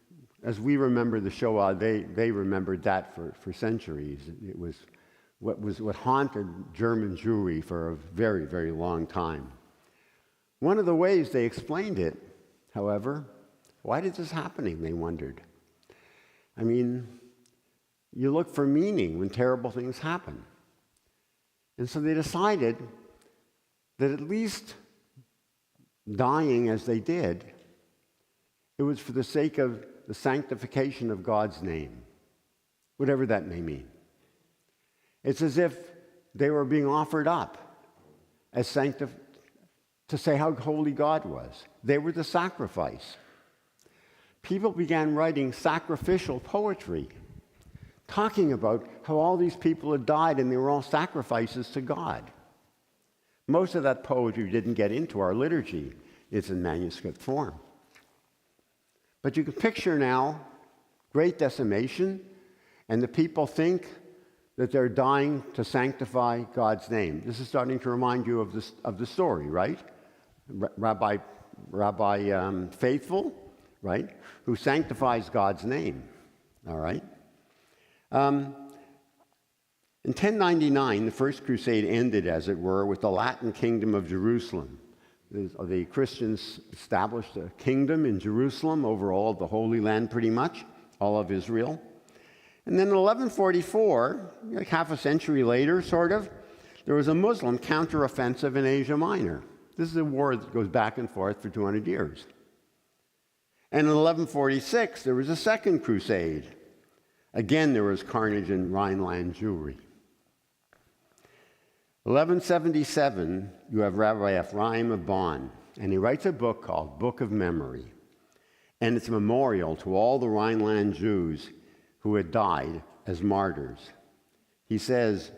as we remember the Shoah, they remembered that for centuries. It was what haunted German Jewry for a very, very long time. One of the ways they explained it, however, why did this happen, they wondered. I mean, you look for meaning when terrible things happen. And so they decided that at least dying as they did, it was for the sake of the sanctification of God's name, whatever that may mean. It's as if they were being offered up as to say how holy God was. They were the sacrifice. People began writing sacrificial poetry, talking about how all these people had died and they were all sacrifices to God. Most of that poetry didn't get into our liturgy. It's in manuscript form. But you can picture now great decimation, And the people think that they're dying to sanctify God's name. This is starting to remind you of the story, right? Rabbi Faithful, right, who sanctifies God's name, all right? In 1099, the First Crusade ended, as it were, with the Latin kingdom of Jerusalem. The Christians established a kingdom in Jerusalem over all of the Holy Land, pretty much, all of Israel. And then in 1144, like half a century later, sort of, there was a Muslim counteroffensive in Asia Minor. This is a war that goes back and forth for 200 years. And in 1146, there was a second crusade. Again, there was carnage in Rhineland Jewry. 1177, you have Rabbi Ephraim of Bonn, and he writes a book called Book of Memory. And it's a memorial to all the Rhineland Jews who had died as martyrs. He says,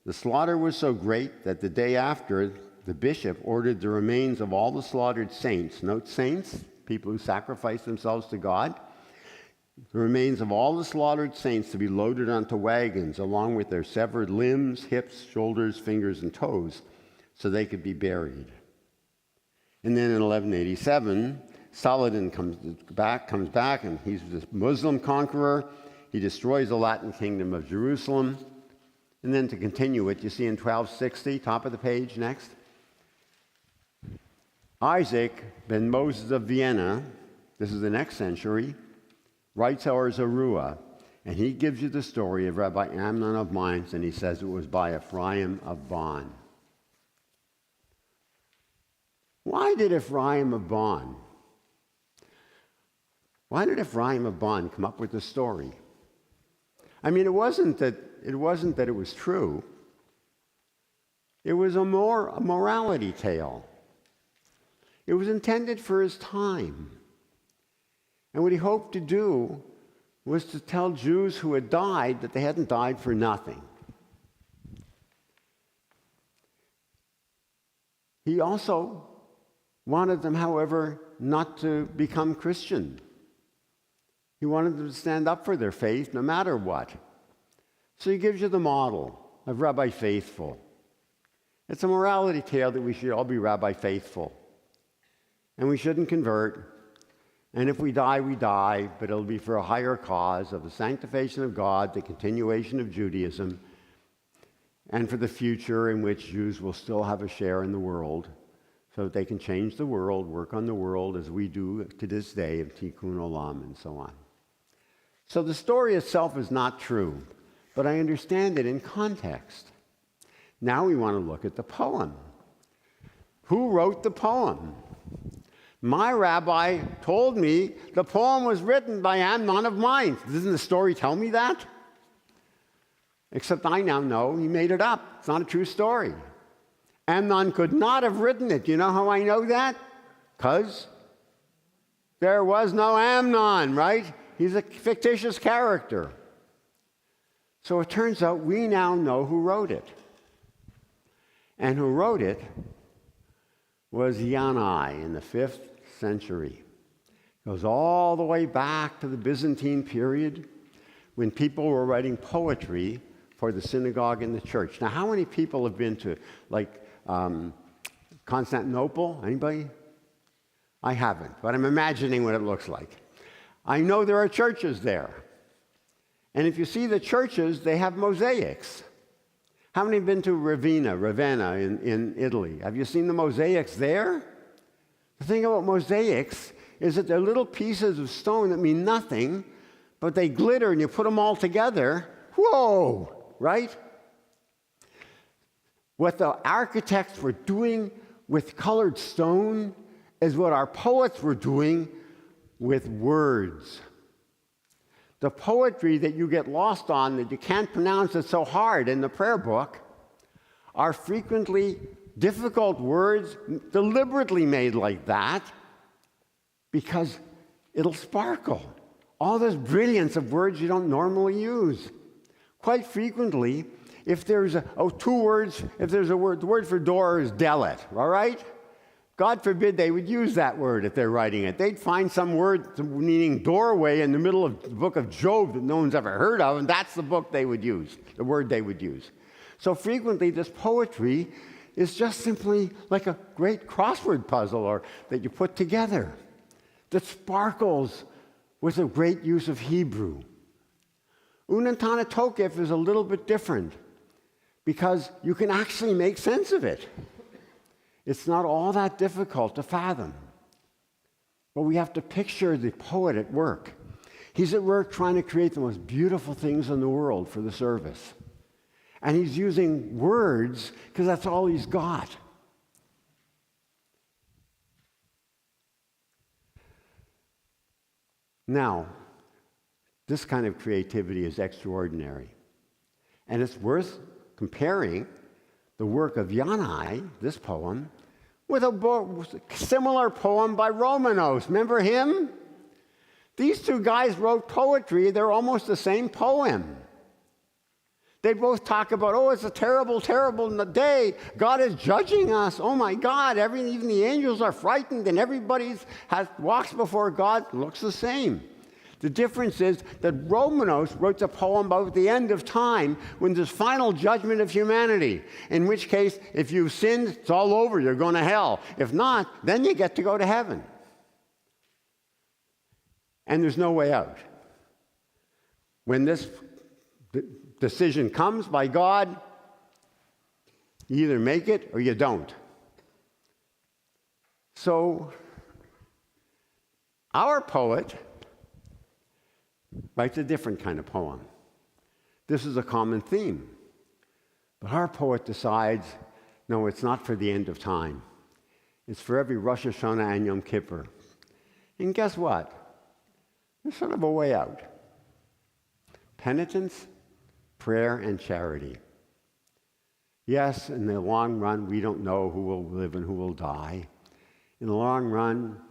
the slaughter was so great that the day after, the bishop ordered the remains of all the slaughtered saints, note saints, people who sacrificed themselves to God, the remains of all the slaughtered saints to be loaded onto wagons along with their severed limbs, hips, shoulders, fingers, and toes so they could be buried. And then in 1187, Saladin comes back, and he's this Muslim conqueror. He destroys the Latin kingdom of Jerusalem. And then to continue it, you see in 1260, top of the page, next. Isaac ben Moses of Vienna, this is the next century, writes Or Zarua, and he gives you the story of Rabbi Amnon of Mainz, and he says it was by Ephraim of Bonn. Why did Ephraim of Bonn come up with the story? I mean, it wasn't that it was true. It was a morality tale. It was intended for his time. And what he hoped to do was to tell Jews who had died that they hadn't died for nothing. He also wanted them, however, not to become Christian. He wanted them to stand up for their faith no matter what. So he gives you the model of Rabbi Faithful. It's a morality tale that we should all be Rabbi Faithful. And we shouldn't convert. And if we die, we die, but it'll be for a higher cause of the sanctification of God, the continuation of Judaism, and for the future in which Jews will still have a share in the world so that they can change the world, work on the world as we do to this day of Tikkun Olam and so on. So the story itself is not true, but I understand it in context. Now we want to look at the poem. Who wrote the poem? My rabbi told me the poem was written by Amnon of Mainz. Doesn't the story tell me that? Except I now know he made it up. It's not a true story. Amnon could not have written it. You know how I know that? Because there was no Amnon, right? He's a fictitious character. So it turns out we now know who wrote it. And who wrote it was Yanai in the 5th century. It goes all the way back to the Byzantine period when people were writing poetry for the synagogue and the church. Now, how many people have been to, Constantinople? Anybody? I haven't, but I'm imagining what it looks like. I know there are churches there. And if you see the churches, they have mosaics. How many have been to Ravenna in Italy? Have you seen the mosaics there? The thing about mosaics is that they're little pieces of stone that mean nothing, but they glitter and you put them all together. Whoa, right? What the architects were doing with colored stone is what our poets were doing with words. The poetry that you get lost on, that you can't pronounce it so hard in the prayer book, are frequently difficult words deliberately made like that because it'll sparkle. All this brilliance of words you don't normally use. Quite frequently, if there's the word for door is delet, all right? God forbid they would use that word if they're writing it. They'd find some word meaning doorway in the middle of the book of Job that no one's ever heard of, and that's the book they would use, the word they would use. So frequently, this poetry is just simply like a great crossword puzzle or that you put together that sparkles with a great use of Hebrew. Unentana Tokef is a little bit different because you can actually make sense of it. It's not all that difficult to fathom. But we have to picture the poet at work. He's at work trying to create the most beautiful things in the world for the service. And he's using words because that's all he's got. Now, this kind of creativity is extraordinary. And it's worth comparing the work of Yanai, this poem, with a similar poem by Romanos. Remember him? These two guys wrote poetry. They're almost the same poem. They both talk about, oh, it's a terrible, terrible day. God is judging us. Oh, my God. Even the angels are frightened, and everybody walks before God looks the same. The difference is that Romanos wrote a poem about the end of time when there's final judgment of humanity, in which case, if you've sinned, it's all over. You're going to hell. If not, then you get to go to heaven. And there's no way out. When this decision comes by God, you either make it or you don't. So, our poet writes a different kind of poem. This is a common theme. But our poet decides, no, it's not for the end of time. It's for every Rosh Hashanah and Yom Kippur. And guess what? There's sort of a way out. Penitence, prayer, and charity. Yes, in the long run, we don't know who will live and who will die. In the long run,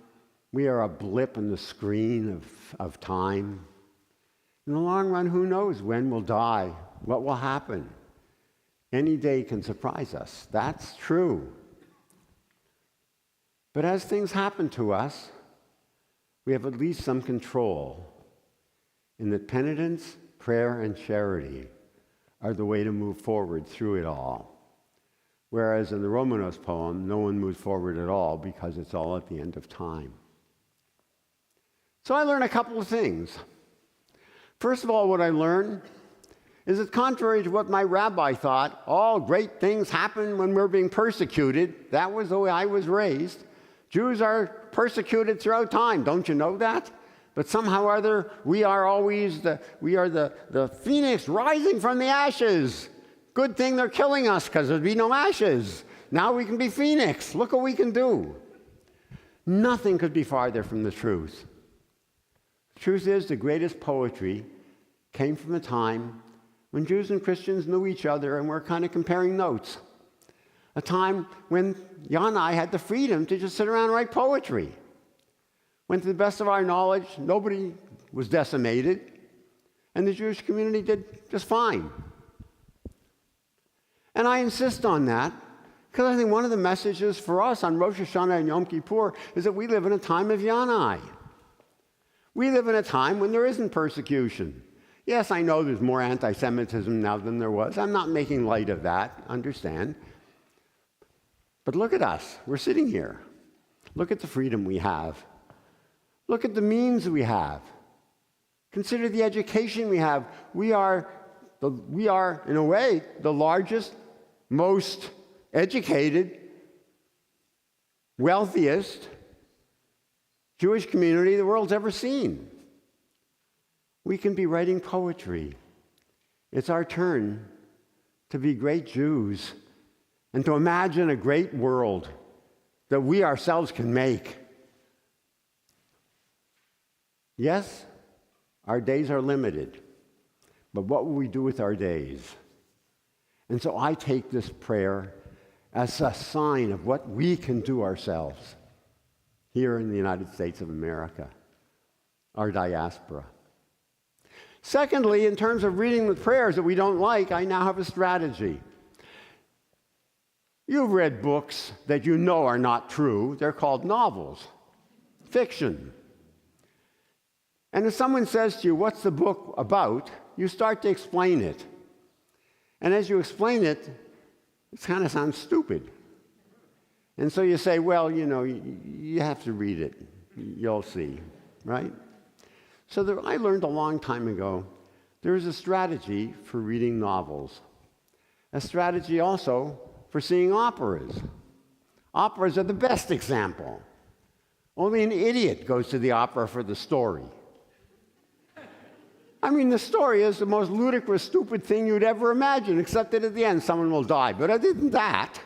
we are a blip in the screen of time. In the long run, who knows when we'll die, what will happen. Any day can surprise us. That's true. But as things happen to us, we have at least some control in that penitence, prayer, and charity are the way to move forward through it all. Whereas in the Romanos poem, no one moves forward at all because it's all at the end of time. So I learned a couple of things. First of all, what I learned is that contrary to what my rabbi thought, all great things happen when we're being persecuted. That was the way I was raised. Jews are persecuted throughout time. Don't you know that? But somehow or other, we are the phoenix rising from the ashes. Good thing they're killing us because there'd be no ashes. Now we can be phoenix. Look what we can do. Nothing could be farther from the truth. The truth is, the greatest poetry came from a time when Jews and Christians knew each other and were kind of comparing notes. A time when Yanai had the freedom to just sit around and write poetry. When, to the best of our knowledge, nobody was decimated, and the Jewish community did just fine. And I insist on that because I think one of the messages for us on Rosh Hashanah and Yom Kippur is that we live in a time of Yanai. We live in a time when there isn't persecution. Yes, I know there's more anti-Semitism now than there was. I'm not making light of that, understand. But look at us. We're sitting here. Look at the freedom we have. Look at the means we have. Consider the education we have. We are, in a way, the largest, most educated, wealthiest Jewish community the world's ever seen. We can be writing poetry. It's our turn to be great Jews and to imagine a great world that we ourselves can make. Yes, our days are limited, but what will we do with our days? And so I take this prayer as a sign of what we can do ourselves here in the United States of America, our diaspora. Secondly, in terms of reading the prayers that we don't like, I now have a strategy. You've read books that you know are not true. They're called novels, fiction. And if someone says to you, what's the book about? You start to explain it. And as you explain it, it kind of sounds stupid. And so you say, well, you have to read it. You'll see, right? So I learned a long time ago, there is a strategy for reading novels. A strategy also for seeing operas. Operas are the best example. Only an idiot goes to the opera for the story. I mean, the story is the most ludicrous, stupid thing you'd ever imagine, except that at the end someone will die. But other than that,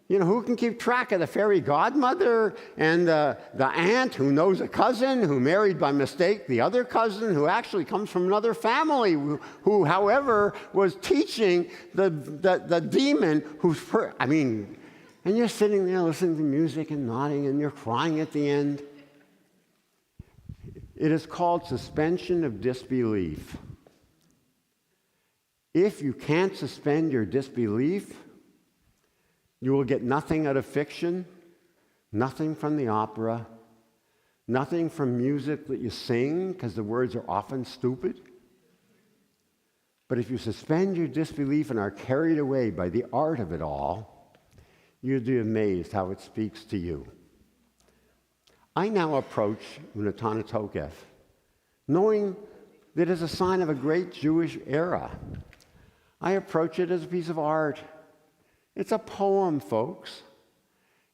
who can keep track of the fairy godmother and the aunt who knows a cousin who married by mistake the other cousin who actually comes from another family who however, was teaching the demon and you're sitting there listening to music and nodding and you're crying at the end. It is called suspension of disbelief. If you can't suspend your disbelief, you will get nothing out of fiction, nothing from the opera, nothing from music that you sing, because the words are often stupid. But if you suspend your disbelief and are carried away by the art of it all, you'll be amazed how it speaks to you. I now approach Unatana Tokef, knowing that it is a sign of a great Jewish era. I approach it as a piece of art. It's a poem, folks.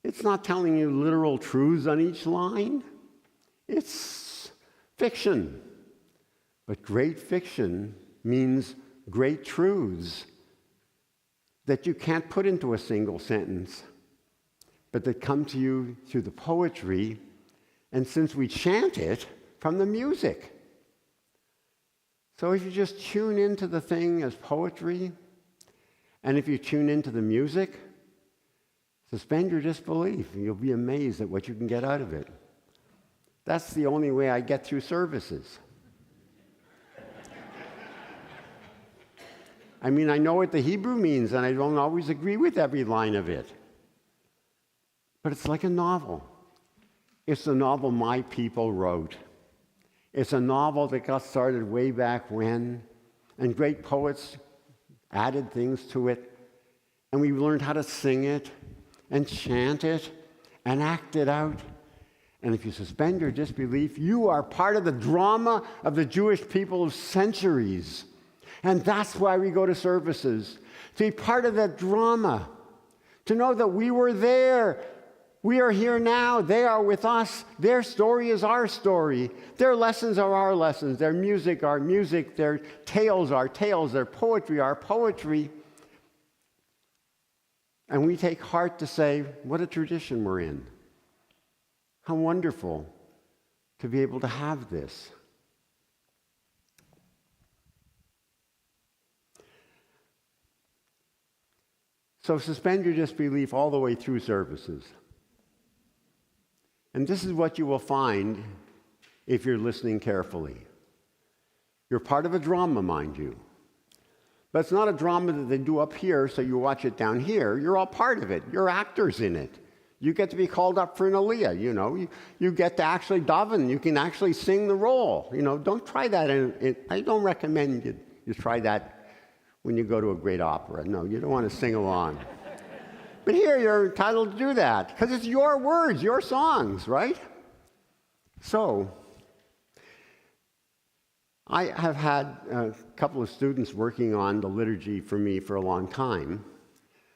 It's not telling you literal truths on each line. It's fiction. But great fiction means great truths that you can't put into a single sentence, but that come to you through the poetry, and since we chant it, from the music. So if you just tune into the thing as poetry, and if you tune into the music, suspend your disbelief, and you'll be amazed at what you can get out of it. That's the only way I get through services. I know what the Hebrew means, and I don't always agree with every line of it. But it's like a novel. It's the novel my people wrote. It's a novel that got started way back when, and great poets added things to it, and we learned how to sing it, and chant it, and act it out. And if you suspend your disbelief, you are part of the drama of the Jewish people of centuries. And that's why we go to services, to be part of that drama, to know that we were there. We are here now. They are with us. Their story is our story. Their lessons are our lessons. Their music, our music. Their tales, our tales. Their poetry, our poetry. And we take heart to say, what a tradition we're in. How wonderful to be able to have this. So suspend your disbelief all the way through services. And this is what you will find if you're listening carefully. You're part of a drama, mind you. But it's not a drama that they do up here, so you watch it down here. You're all part of it. You're actors in it. You get to be called up for an aliyah, You get to actually daven. You can actually sing the role. Don't try that. I don't recommend you try that when you go to a great opera. No, you don't want to sing along. But here you're entitled to do that because it's your words, your songs, right? So, I have had a couple of students working on the liturgy for me for a long time.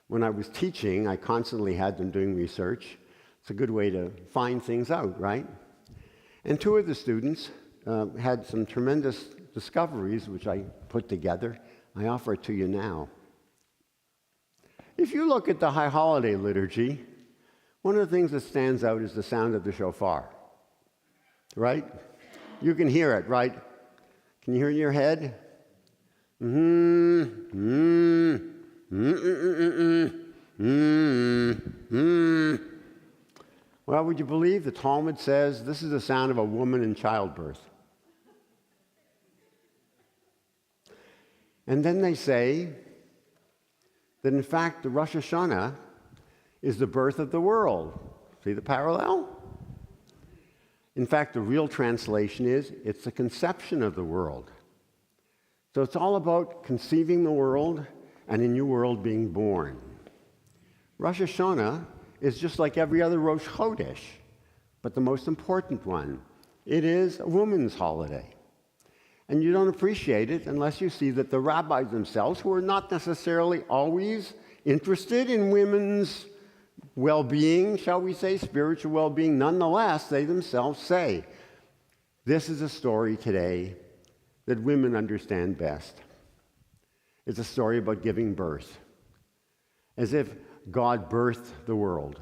When I was teaching, I constantly had them doing research. It's a good way to find things out, right? And two of the students had some tremendous discoveries, which I put together. I offer it to you now. If you look at the High Holiday liturgy, one of the things that stands out is the sound of the shofar, right? You can hear it, right? Can you hear it in your head? Well, would you believe the Talmud says this is the sound of a woman in childbirth? And then they say that in fact the Rosh Hashanah is the birth of the world. See the parallel? In fact, the real translation is, it's the conception of the world. So it's all about conceiving the world and a new world being born. Rosh Hashanah is just like every other Rosh Chodesh, but the most important one. It is a woman's holiday. And you don't appreciate it unless you see that the rabbis themselves, who are not necessarily always interested in women's well-being, shall we say, spiritual well-being, nonetheless, they themselves say, this is a story today that women understand best. It's a story about giving birth, as if God birthed the world.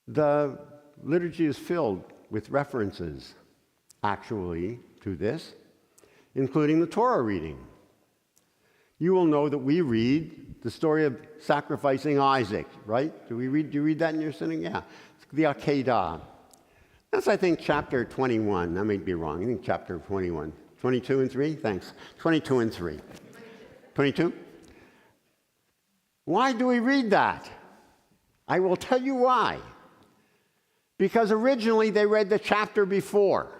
The liturgy is filled with references, actually, to this, including the Torah reading. You will know that we read the story of sacrificing Isaac, right? Do you read that in your synagogue? Yeah. It's the Akedah. That's, I think, chapter 21. I may be wrong. I think chapter 21. 22 and 3? Thanks. 22 and 3. 22? Why do we read that? I will tell you why. Because originally they read the chapter before.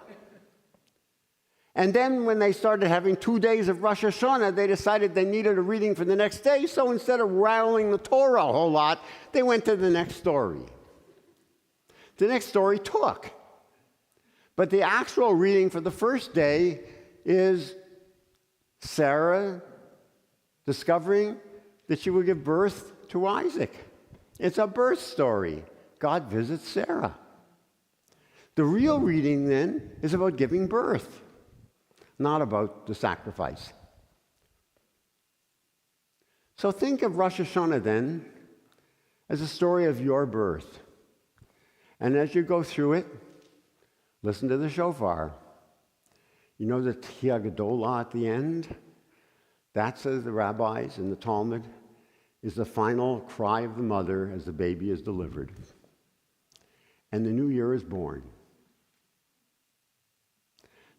And then when they started having 2 days of Rosh Hashanah, they decided they needed a reading for the next day, so instead of rattling the Torah a whole lot, they went to the next story. The next story took. But the actual reading for the first day is Sarah discovering that she would give birth to Isaac. It's a birth story. God visits Sarah. The real reading, then, is about giving birth, not about the sacrifice. So think of Rosh Hashanah, then, as a story of your birth. And as you go through it, listen to the shofar. You know the Tehillah Gedolah at the end? That, says the rabbis in the Talmud, is the final cry of the mother as the baby is delivered. And the new year is born.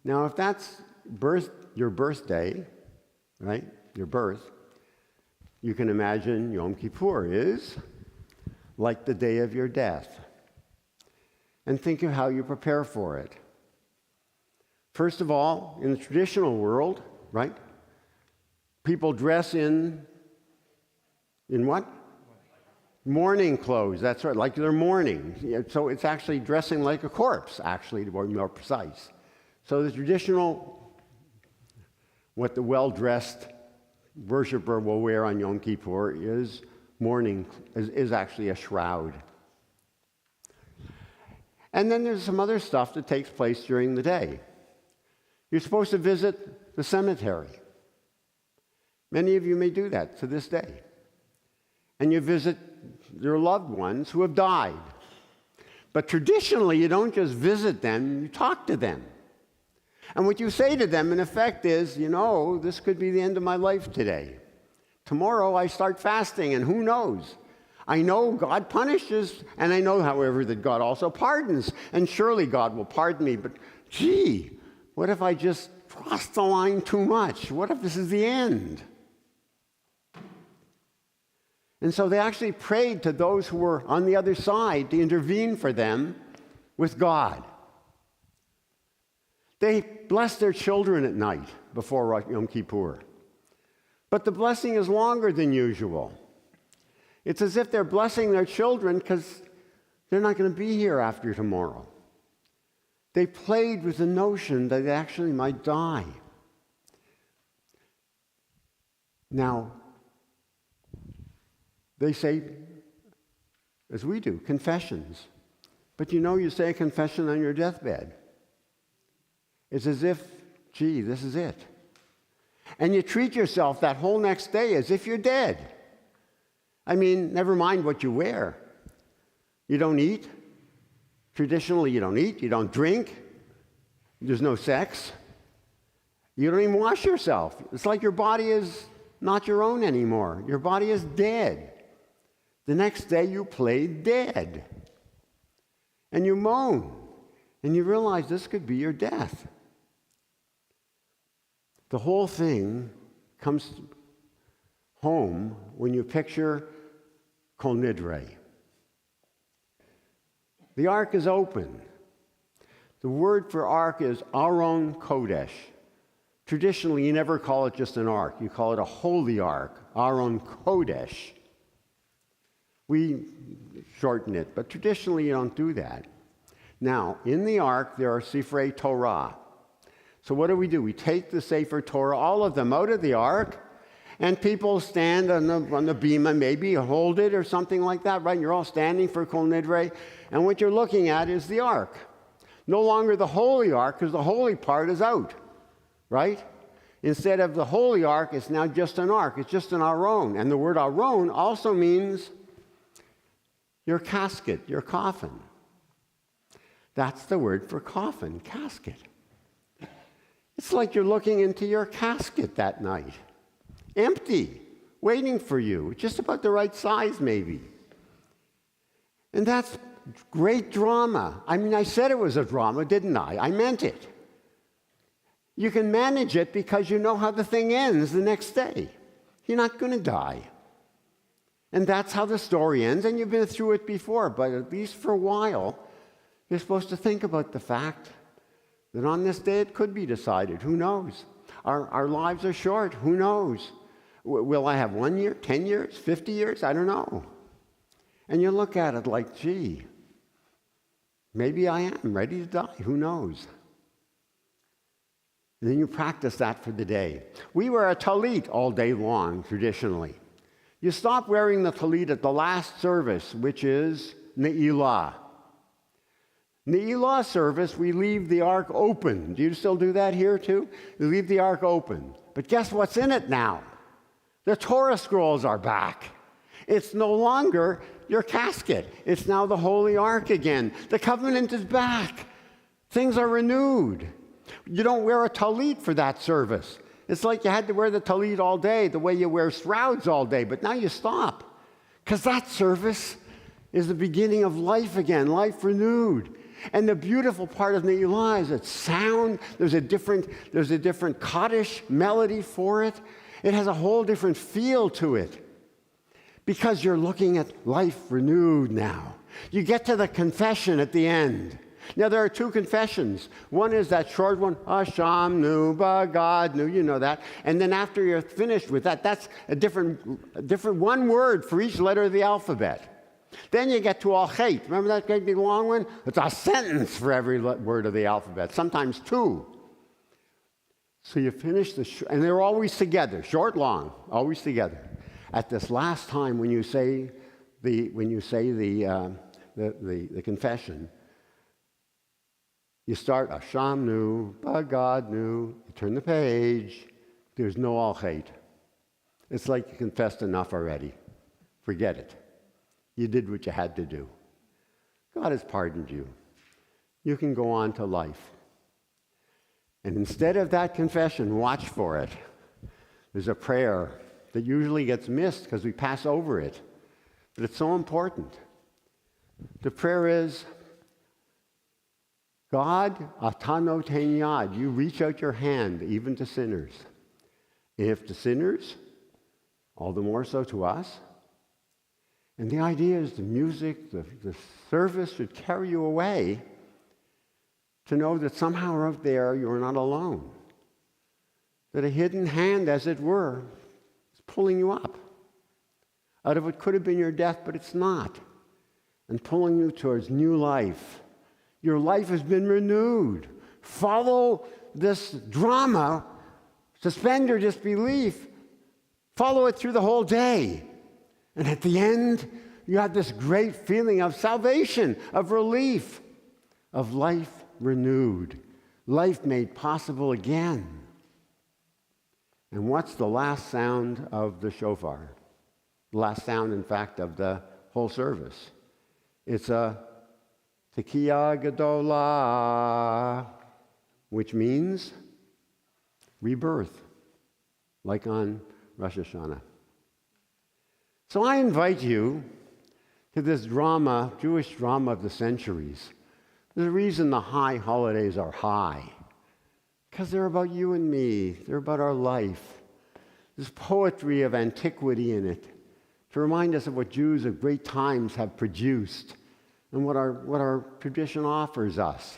Now, if that's your birthday, right, your birth, you can imagine Yom Kippur is like the day of your death. And think of how you prepare for it. First of all, in the traditional world, right, people dress in what? Mourning clothes, that's right, like they're mourning. So it's actually dressing like a corpse, actually, to be more precise. So the traditional, what the well-dressed worshiper will wear on Yom Kippur is mourning, is actually a shroud. And then there's some other stuff that takes place during the day. You're supposed to visit the cemetery. Many of you may do that to this day. And you visit your loved ones who have died. But traditionally, you don't just visit them, you talk to them. And what you say to them, in effect, is, you know, this could be the end of my life today. Tomorrow I start fasting, and who knows? I know God punishes, and I know, however, that God also pardons. And surely God will pardon me, but gee, what if I just crossed the line too much? What if this is the end? And so they actually prayed to those who were on the other side to intervene for them with God. They blessed their children at night before Yom Kippur. But the blessing is longer than usual. It's as if they're blessing their children because they're not going to be here after tomorrow. They played with the notion that they actually might die. Now, they say, as we do, confessions. But you know, you say a confession on your deathbed. It's as if, gee, this is it. And you treat yourself that whole next day as if you're dead. I mean, never mind what you wear. You don't eat. Traditionally, you don't eat. You don't drink. There's no sex. You don't even wash yourself. It's like your body is not your own anymore. Your body is dead. The next day, you play dead. And you moan. And you realize this could be your death. The whole thing comes home when you picture Kol Nidre. The ark is open. The word for ark is Aron Kodesh. Traditionally, you never call it just an ark. You call it a holy ark, Aron Kodesh. We shorten it, but traditionally you don't do that. Now, in the ark, there are Sifrei Torah. So what do? We take the Sefer Torah, all of them, out of the ark, and people stand on the bima, maybe hold it or something like that, right? You're all standing for Kol Nidre, and what you're looking at is the ark. No longer the holy ark, because the holy part is out, right? Instead of the holy ark, it's now just an ark. It's just an aron. And the word aron also means your casket, your coffin. That's the word for coffin, casket. It's like you're looking into your casket that night. Empty, waiting for you, just about the right size maybe. And that's great drama. I mean, I said it was a drama, didn't I? I meant it. You can manage it because you know how the thing ends the next day. You're not going to die. And that's how the story ends, and you've been through it before, but at least for a while, you're supposed to think about the fact that on this day it could be decided. Who knows? Our lives are short. Who knows? Will I have 1 year, 10 years, 50 years? I don't know. And you look at it like, gee, maybe I am ready to die. Who knows? And then you practice that for the day. We wear a talit all day long, traditionally. You stop wearing the talit at the last service, which is Ne'ilah. Ne'ilah service, we leave the ark open. Do you still do that here too? You leave the ark open. But guess what's in it now? The Torah scrolls are back. It's no longer your casket. It's now the holy ark again. The covenant is back. Things are renewed. You don't wear a talit for that service. It's like you had to wear the talit all day, the way you wear shrouds all day, but now you stop. Because that service is the beginning of life again, life renewed. And the beautiful part of Ne'ilah is its sound. There's a different Kaddish melody for it. It has a whole different feel to it. Because you're looking at life renewed now. You get to the confession at the end. Now, there are two confessions. One is that short one, Hashem nu, God nu, you know that. And then after you're finished with that, that's a different one word for each letter of the alphabet. Then you get to al chet. Remember that big long one? It's a sentence for every word of the alphabet, sometimes two. So you finish and they're always together, short, long, always together. At this last time when you say the confession, you start Hashem nu, God nu, you turn the page, there's no al chet. It's like you confessed enough already. Forget it. You did what you had to do. God has pardoned you. You can go on to life. And instead of that confession, watch for it. There's a prayer that usually gets missed because we pass over it. But it's so important. The prayer is, God, ata noten yad, you reach out your hand even to sinners. And if to sinners, all the more so to us. And the idea is the music, the service should carry you away to know that somehow out there you're not alone. That a hidden hand, as it were, is pulling you up out of what could have been your death, but it's not, and pulling you towards new life. Your life has been renewed. Follow this drama, suspend your disbelief, follow it through the whole day. And at the end, you have this great feeling of salvation, of relief, of life renewed, life made possible again. And what's the last sound of the shofar? The last sound, in fact, of the whole service. It's a Tekiah Gedolah, which means rebirth, like on Rosh Hashanah. So I invite you to this drama, Jewish drama of the centuries. There's a reason the high holidays are high, Because they're about you and me. They're about our life. There's poetry of antiquity in it to remind us of what Jews of great times have produced and what our tradition offers us.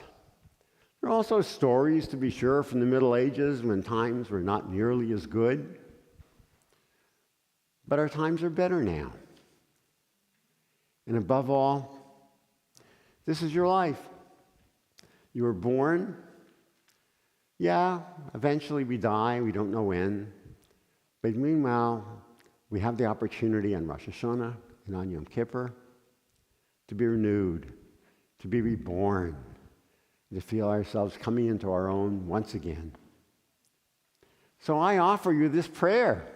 There are also stories, to be sure, from the Middle Ages when times were not nearly as good. But our times are better now. And above all, this is your life. You were born. Yeah, eventually we die. We don't know when. But meanwhile, we have the opportunity on Rosh Hashanah and on Yom Kippur to be renewed, to be reborn, to feel ourselves coming into our own once again. So I offer you this prayer,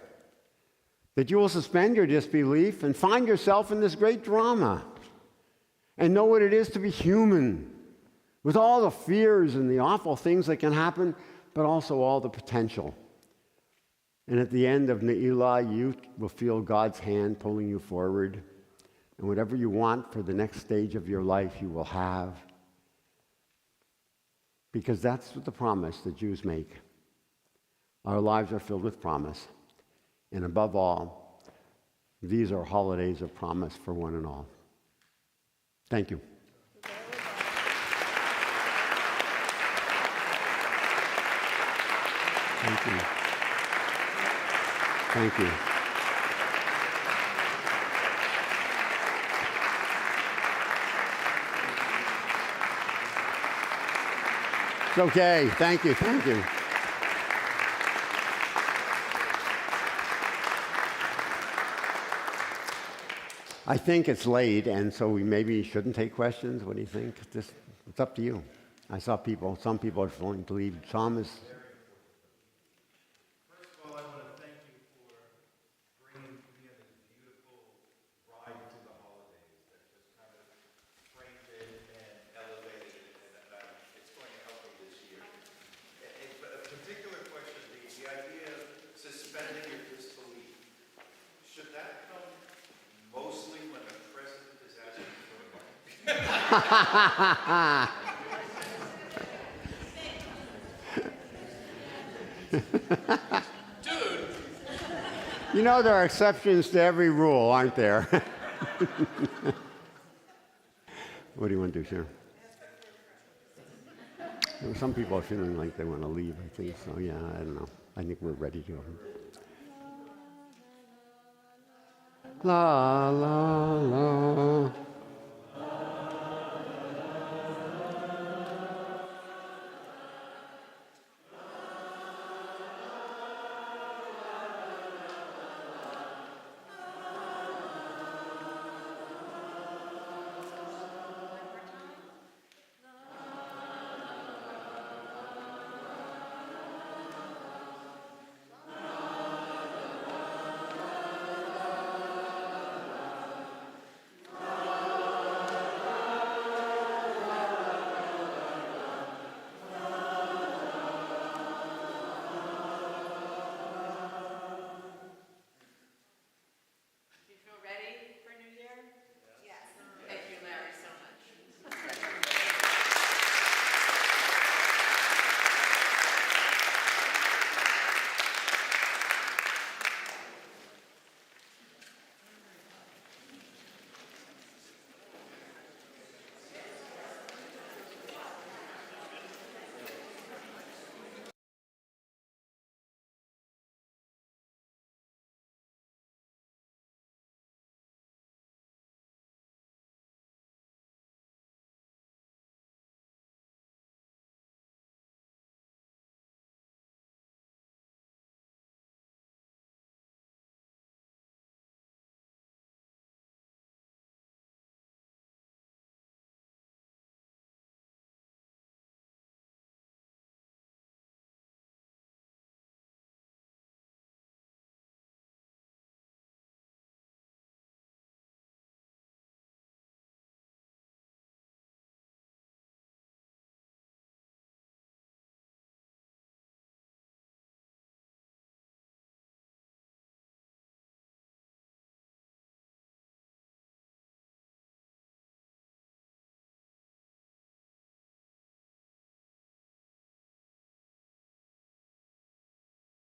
that you will suspend your disbelief and find yourself in this great drama and know what it is to be human, with all the fears and the awful things that can happen, but also all the potential. And at the end of Ne'ilah, you will feel God's hand pulling you forward. And whatever you want for the next stage of your life, you will have. Because that's what the promise that Jews make. Our lives are filled with promise. And above all, these are holidays of promise for one and all. Thank you. Thank you. Thank you. It's okay. Thank you. Thank you. I think it's late, and so we maybe shouldn't take questions. What do you think? It's up to you. I saw some people are willing to leave. Thomas. First of all, I want to thank you for bringing me this beautiful ride to the holidays that just kind of framed it and elevated it, and it's going to help me this year. But a particular question, the idea of suspending your disbelief, should that come mostly when the president is asking for money? Dude! You know there are exceptions to every rule, aren't there? What do you want to do, Sharon? Some people are feeling like they want to leave, I think. So, yeah, I don't know. I think we're ready to go. La, la, la.